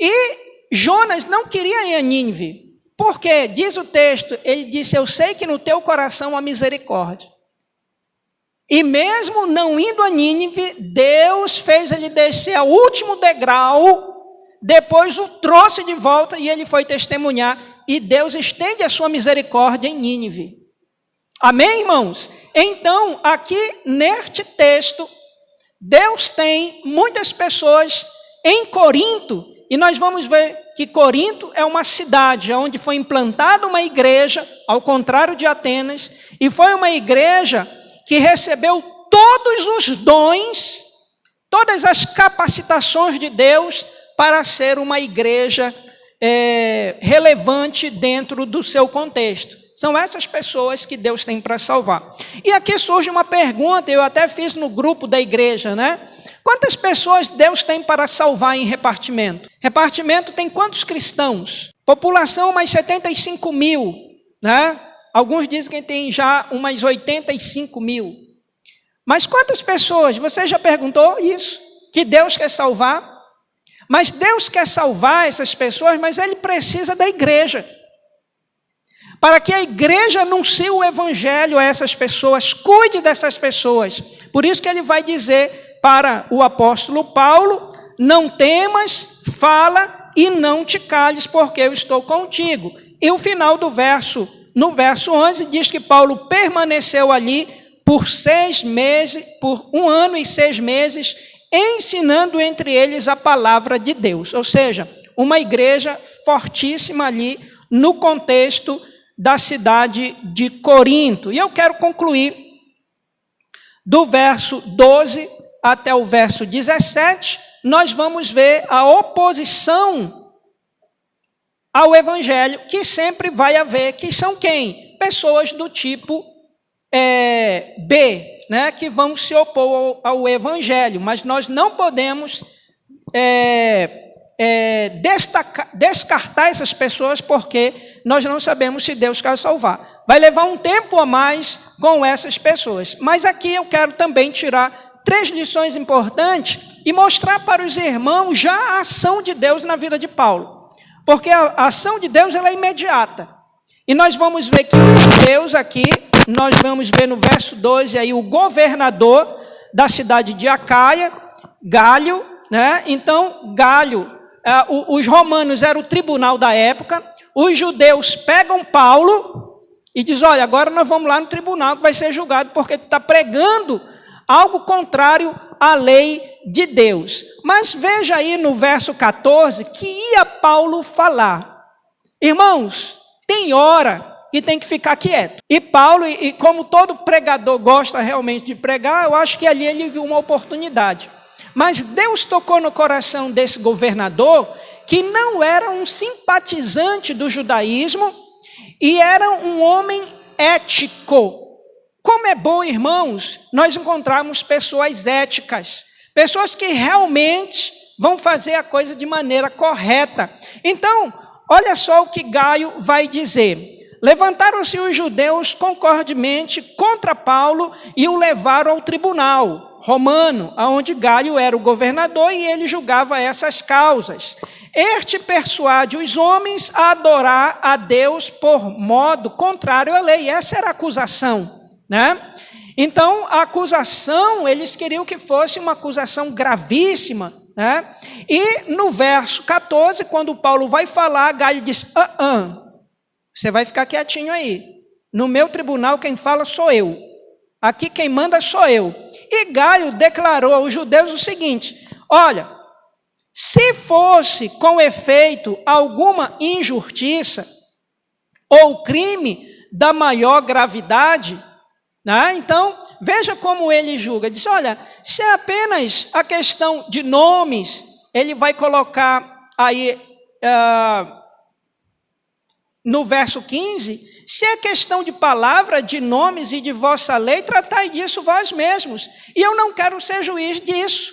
E Jonas não queria ir a Nínive. Por quê? Diz o texto, ele disse, eu sei que no teu coração há misericórdia. E mesmo não indo a Nínive, Deus fez ele descer ao último degrau depois o trouxe de volta e ele foi testemunhar, e Deus estende a sua misericórdia em Nínive. Amém, irmãos? Então, aqui neste texto, Deus tem muitas pessoas em Corinto, e nós vamos ver que Corinto é uma cidade onde foi implantada uma igreja, ao contrário de Atenas, e foi uma igreja que recebeu todos os dons, todas as capacitações de Deus para ser uma igreja relevante dentro do seu contexto. São essas pessoas que Deus tem para salvar. E aqui surge uma pergunta, eu até fiz no grupo da igreja, né? Quantas pessoas Deus tem para salvar em repartimento? Repartimento tem quantos cristãos? População, umas 75 mil, né? Alguns dizem que tem já umas 85 mil. Mas quantas pessoas? Você já perguntou isso? Que Deus quer salvar? Mas Deus quer salvar essas pessoas, mas Ele precisa da igreja. Para que a igreja anuncie o evangelho a essas pessoas, cuide dessas pessoas. Por isso que Ele vai dizer para o apóstolo Paulo, não temas, fala e não te cales, porque eu estou contigo. E o final do verso, no verso 11, diz que Paulo permaneceu ali por 6 meses, por 1 ano e 6 meses, ensinando entre eles a palavra de Deus. Ou seja, uma igreja fortíssima ali no contexto da cidade de Corinto. E eu quero concluir do verso 12 até o verso 17, nós vamos ver a oposição ao evangelho, que sempre vai haver, que são quem? Pessoas do tipo B, né, que vão se opor ao evangelho, mas nós não podemos descartar essas pessoas, porque nós não sabemos se Deus quer salvar. Vai levar um tempo a mais com essas pessoas. Mas aqui eu quero também tirar 3 lições importantes e mostrar para os irmãos já a ação de Deus na vida de Paulo. Porque a ação de Deus ela é imediata. E nós vamos ver que Deus aqui, nós vamos ver no verso 12 aí o governador da cidade de Acaia, Gálio, né? Então, Gálio, os romanos eram o tribunal da época, os judeus pegam Paulo e dizem, olha, agora nós vamos lá no tribunal que vai ser julgado porque tu está pregando algo contrário à lei de Deus. Mas veja aí no verso 14 que ia Paulo falar. Irmãos, tem hora que tem que ficar quieto. E Paulo, e como todo pregador gosta realmente de pregar, eu acho que ali ele viu uma oportunidade. Mas Deus tocou no coração desse governador, que não era um simpatizante do judaísmo, e era um homem ético. Como é bom, irmãos, nós encontrarmos pessoas éticas, pessoas que realmente vão fazer a coisa de maneira correta. Então, olha só o que Gaio vai dizer. Levantaram-se os judeus concordemente contra Paulo e o levaram ao tribunal romano, onde Gaio era o governador e ele julgava essas causas. Este persuade os homens a adorar a Deus por modo contrário à lei. Essa era a acusação, né? Então, a acusação, eles queriam que fosse uma acusação gravíssima, né? E no verso 14, quando Paulo vai falar, Gaio diz, você vai ficar quietinho aí. No meu tribunal quem fala sou eu. Aqui quem manda sou eu. E Gaio declarou aos judeus o seguinte, olha, se fosse com efeito alguma injustiça ou crime da maior gravidade, né? Então, veja como ele julga. Diz, olha, se é apenas a questão de nomes, ele vai colocar aí no verso 15, se é questão de palavra, de nomes e de vossa lei, tratai disso vós mesmos. E eu não quero ser juiz disso.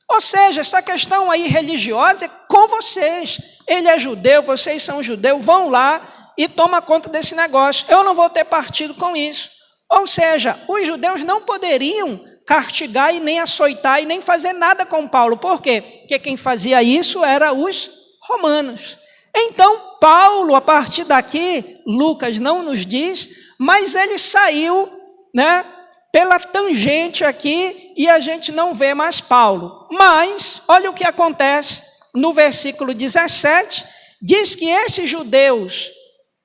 Ou seja, essa questão aí religiosa é com vocês. Ele é judeu, vocês são judeus, vão lá e toma conta desse negócio. Eu não vou ter partido com isso. Ou seja, os judeus não poderiam castigar e nem açoitar e nem fazer nada com Paulo. Por quê? Porque quem fazia isso eram os romanos. Então, Paulo, a partir daqui, Lucas não nos diz, mas ele saiu, né, pela tangente aqui e a gente não vê mais Paulo. Mas, olha o que acontece no versículo 17, diz que esses judeus,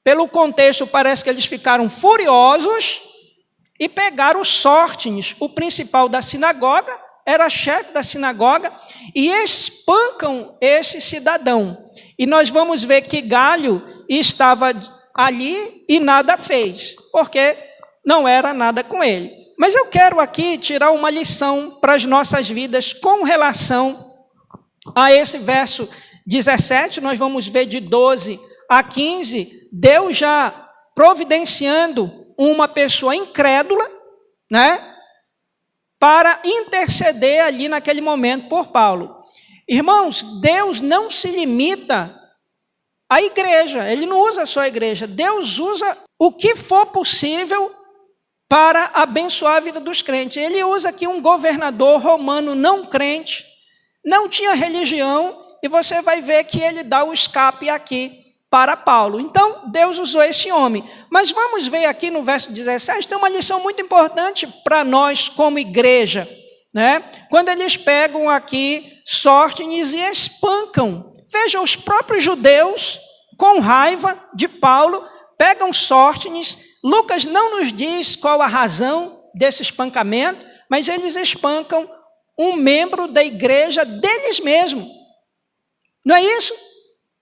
pelo contexto, parece que eles ficaram furiosos e pegaram Sóstenes, o principal da sinagoga, era chefe da sinagoga, e espancam esse cidadão. E nós vamos ver que Galho estava ali e nada fez, porque não era nada com ele. Mas eu quero aqui tirar uma lição para as nossas vidas com relação a esse verso 17, nós vamos ver de 12 a 15, Deus já providenciando uma pessoa incrédula, né, para interceder ali naquele momento por Paulo. Irmãos, Deus não se limita à igreja, Ele não usa só a igreja, Deus usa o que for possível para abençoar a vida dos crentes. Ele usa aqui um governador romano não crente, não tinha religião, e você vai ver que ele dá o escape aqui para Paulo. Então, Deus usou esse homem. Mas vamos ver aqui no verso 17, tem uma lição muito importante para nós como igreja, né? Quando eles pegam aqui Sóstenes e espancam. Veja, os próprios judeus, com raiva de Paulo, pegam Sóstenes. Lucas não nos diz qual a razão desse espancamento, mas eles espancam um membro da igreja deles mesmos. Não é isso?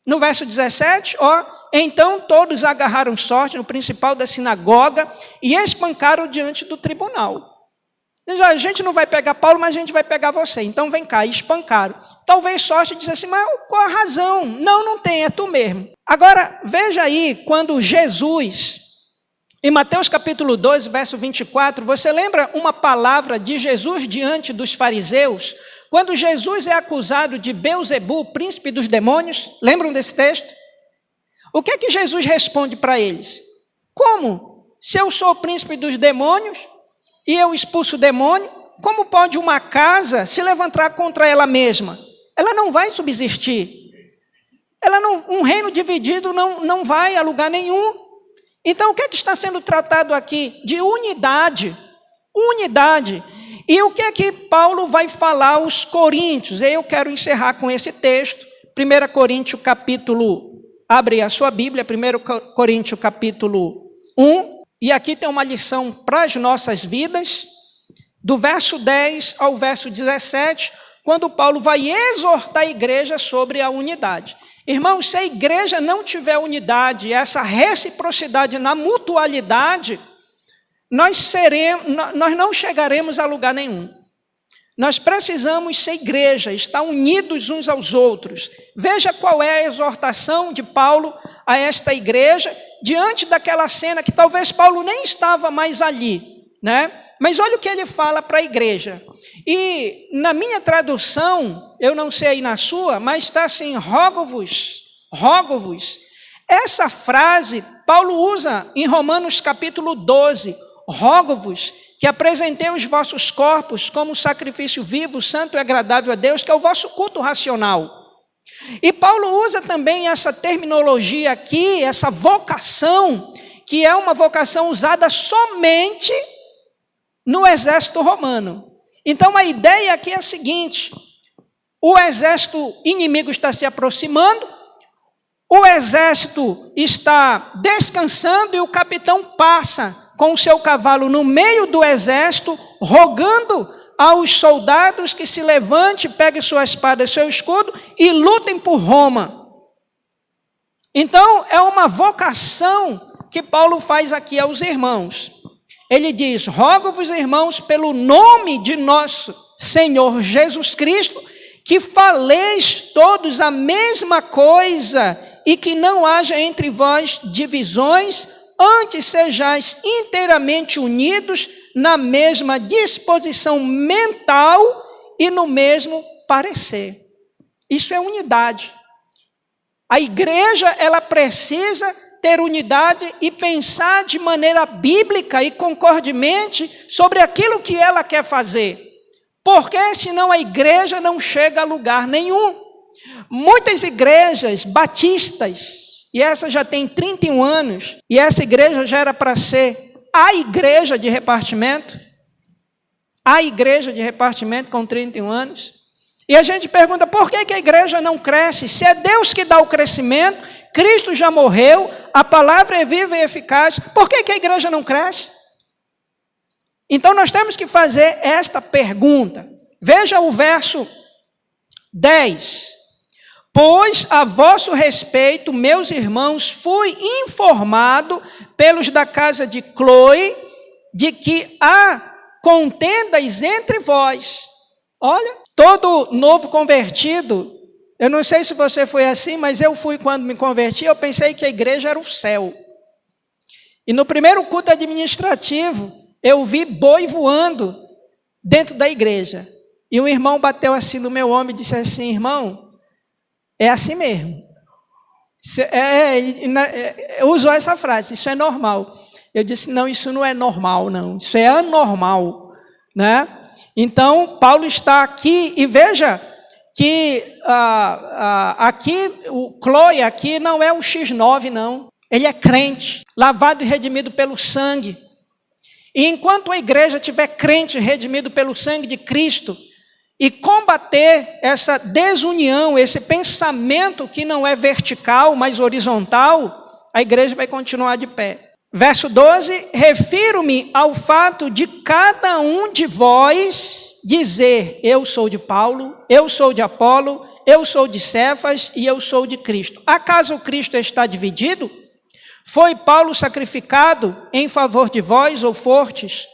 No verso 17, então todos agarraram Sóstenes, o principal da sinagoga, e espancaram diante do tribunal. A gente não vai pegar Paulo, mas a gente vai pegar você. Então vem cá, e espancaram. Talvez Sóstenes dissesse assim, mas qual a razão? Não tem, é tu mesmo. Agora, veja aí, quando Jesus, em Mateus capítulo 12, verso 24, você lembra uma palavra de Jesus diante dos fariseus? Quando Jesus é acusado de Beelzebu, príncipe dos demônios, lembram desse texto? O que é que Jesus responde para eles? Como? Se eu sou o príncipe dos demônios e eu expulso o demônio, como pode uma casa se levantar contra ela mesma? Ela não vai subsistir. Um reino dividido não vai a lugar nenhum. Então, o que é que está sendo tratado aqui? De unidade. Unidade. E o que é que Paulo vai falar aos coríntios? Eu quero encerrar com esse texto. 1 Coríntios capítulo, abre a sua Bíblia, 1 Coríntios capítulo 1. E aqui tem uma lição para as nossas vidas, do verso 10 ao verso 17, quando Paulo vai exortar a igreja sobre a unidade. Irmãos, se a igreja não tiver unidade, essa reciprocidade na mutualidade, nós não chegaremos a lugar nenhum. Nós precisamos ser igreja, estar unidos uns aos outros. Veja qual é a exortação de Paulo a esta igreja, diante daquela cena que talvez Paulo nem estava mais ali, né? Mas olha o que ele fala para a igreja. E na minha tradução, eu não sei aí na sua, mas está assim, rogo-vos, rogo-vos. Essa frase Paulo usa em Romanos capítulo 12, rogo-vos, que apresentei os vossos corpos como sacrifício vivo, santo e agradável a Deus, que é o vosso culto racional. E Paulo usa também essa terminologia aqui, essa vocação, que é uma vocação usada somente no exército romano. Então a ideia aqui é a seguinte, o exército inimigo está se aproximando, o exército está descansando e o capitão passa com o seu cavalo no meio do exército, rogando aos soldados que se levante, peguem sua espada e seu escudo e lutem por Roma. Então, é uma vocação que Paulo faz aqui aos irmãos. Ele diz, rogo-vos, irmãos, pelo nome de nosso Senhor Jesus Cristo, que faleis todos a mesma coisa e que não haja entre vós divisões, antes sejais inteiramente unidos na mesma disposição mental e no mesmo parecer. Isso é unidade. A igreja, ela precisa ter unidade e pensar de maneira bíblica e concordemente sobre aquilo que ela quer fazer. Porque senão a igreja não chega a lugar nenhum. Muitas igrejas batistas, e essa já tem 31 anos, e essa igreja já era para ser a igreja de repartimento com 31 anos, E a gente pergunta, por que a igreja não cresce? Se é Deus que dá o crescimento, Cristo já morreu, a palavra é viva e eficaz, por que a igreja não cresce? Então nós temos que fazer esta pergunta. Veja o verso 10. Pois a vosso respeito, meus irmãos, fui informado pelos da casa de Cloe, de que há contendas entre vós. Olha, todo novo convertido, eu não sei se você foi assim, mas eu fui quando me converti, eu pensei que a igreja era o céu. E no primeiro culto administrativo, eu vi boi voando dentro da igreja. E um irmão bateu assim no meu ombro e disse assim, irmão, é assim mesmo. Ele usou essa frase, isso é normal. Eu disse, não, isso não é normal, não. Isso é anormal, né? Então, Paulo está aqui e veja que aqui, o Cloe aqui não é um X9, não. Ele é crente, lavado e redimido pelo sangue. E enquanto a igreja tiver crente, redimido pelo sangue de Cristo, e combater essa desunião, esse pensamento que não é vertical, mas horizontal, a igreja vai continuar de pé. Verso 12, refiro-me ao fato de cada um de vós dizer, eu sou de Paulo, eu sou de Apolo, eu sou de Cefas e eu sou de Cristo. Acaso Cristo está dividido? Foi Paulo sacrificado em favor de vós, ou fortes,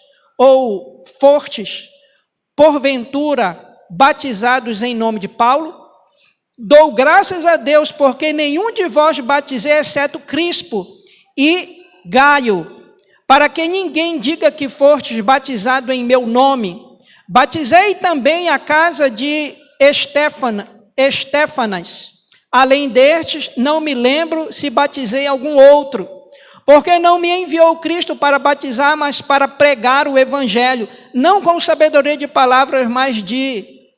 porventura, batizados em nome de Paulo? Dou graças a Deus, porque nenhum de vós batizei, exceto Crispo e Gaio, para que ninguém diga que fostes batizado em meu nome. Batizei também a casa de Estéfanas. Além destes, não me lembro se batizei algum outro, porque não me enviou Cristo para batizar, mas para pregar o evangelho, não com sabedoria de palavras,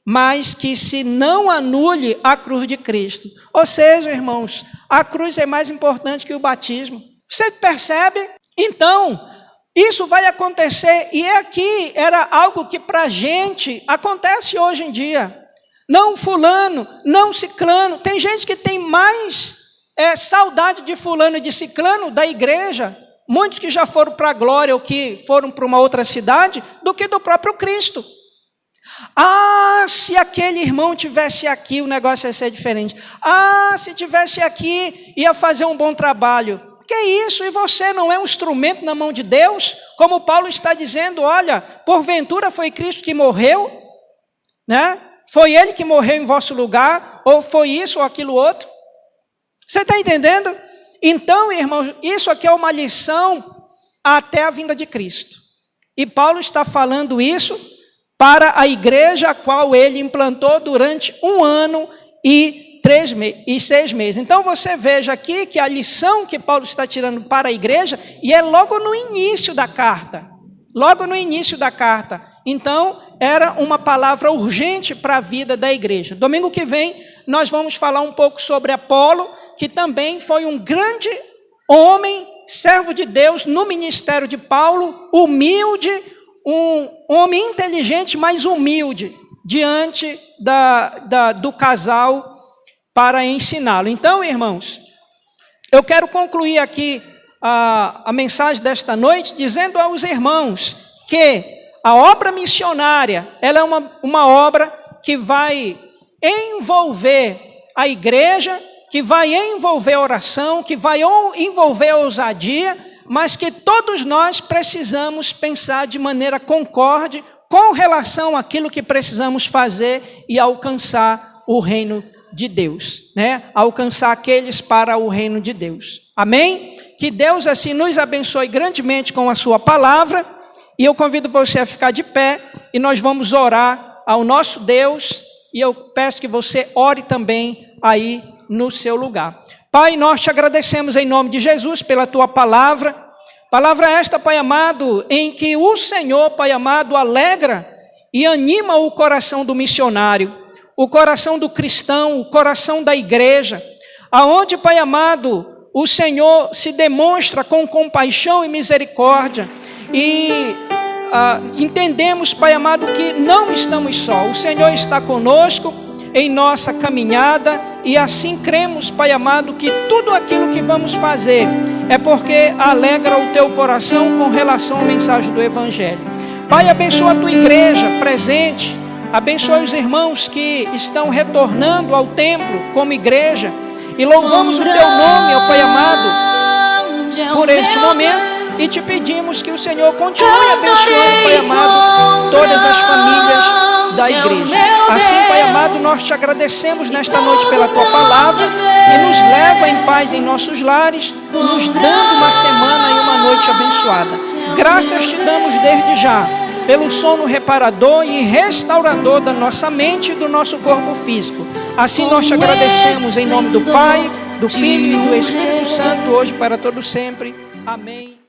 mas que se não anule a cruz de Cristo. Ou seja, irmãos, a cruz é mais importante que o batismo. Você percebe? Então, isso vai acontecer, e aqui era algo que para a gente acontece hoje em dia. Não fulano, não ciclano. Tem gente que tem mais saudade de fulano e de ciclano da igreja, muitos que já foram para a glória ou que foram para uma outra cidade, do que do próprio Cristo. Ah, se aquele irmão tivesse aqui, o negócio ia ser diferente. Ah, se tivesse aqui, ia fazer um bom trabalho. Que isso? E você não é um instrumento na mão de Deus? Como Paulo está dizendo, olha, porventura foi Cristo que morreu, né? Foi Ele que morreu em vosso lugar, ou foi isso ou aquilo outro? Você está entendendo? Então, irmãos, isso aqui é uma lição até a vinda de Cristo. E Paulo está falando isso para a igreja a qual ele implantou durante 1 ano e 6 meses. Então você veja aqui que a lição que Paulo está tirando para a igreja, e é logo no início da carta. Logo no início da carta. Então, era uma palavra urgente para a vida da igreja. Domingo que vem, nós vamos falar um pouco sobre Apolo, que também foi um grande homem, servo de Deus no ministério de Paulo, humilde, um homem inteligente, mas humilde, diante do casal para ensiná-lo. Então, irmãos, eu quero concluir aqui a mensagem desta noite, dizendo aos irmãos que a obra missionária, ela é uma obra que vai envolver a igreja, que vai envolver oração, que vai envolver ousadia, mas que todos nós precisamos pensar de maneira concorde com relação àquilo que precisamos fazer e alcançar o reino de Deus, né? Alcançar aqueles para o reino de Deus. Amém? Que Deus assim nos abençoe grandemente com a sua palavra, e eu convido você a ficar de pé, e nós vamos orar ao nosso Deus, e eu peço que você ore também aí no seu lugar. Pai, nós te agradecemos em nome de Jesus pela tua palavra esta, Pai amado, em que o Senhor, Pai amado, alegra e anima o coração do missionário, o coração do cristão, o coração da igreja, aonde, Pai amado, o Senhor se demonstra com compaixão e misericórdia, e entendemos, Pai amado, que não estamos só, o Senhor está conosco, em nossa caminhada, e assim cremos, Pai amado, que tudo aquilo que vamos fazer é porque alegra o teu coração com relação à mensagem do Evangelho. Pai, abençoa a tua igreja presente, abençoa os irmãos que estão retornando ao templo como igreja, e louvamos o teu nome, ó Pai amado, por este momento, e te pedimos que o Senhor continue abençoando, Pai amado, todas as famílias da igreja. Assim, Pai amado, nós te agradecemos nesta noite pela tua palavra, e nos leva em paz em nossos lares, nos dando uma semana e uma noite abençoada. Graças te damos desde já pelo sono reparador e restaurador da nossa mente e do nosso corpo físico. Assim nós te agradecemos em nome do Pai, do Filho e do Espírito Santo, hoje para todo sempre. Amém.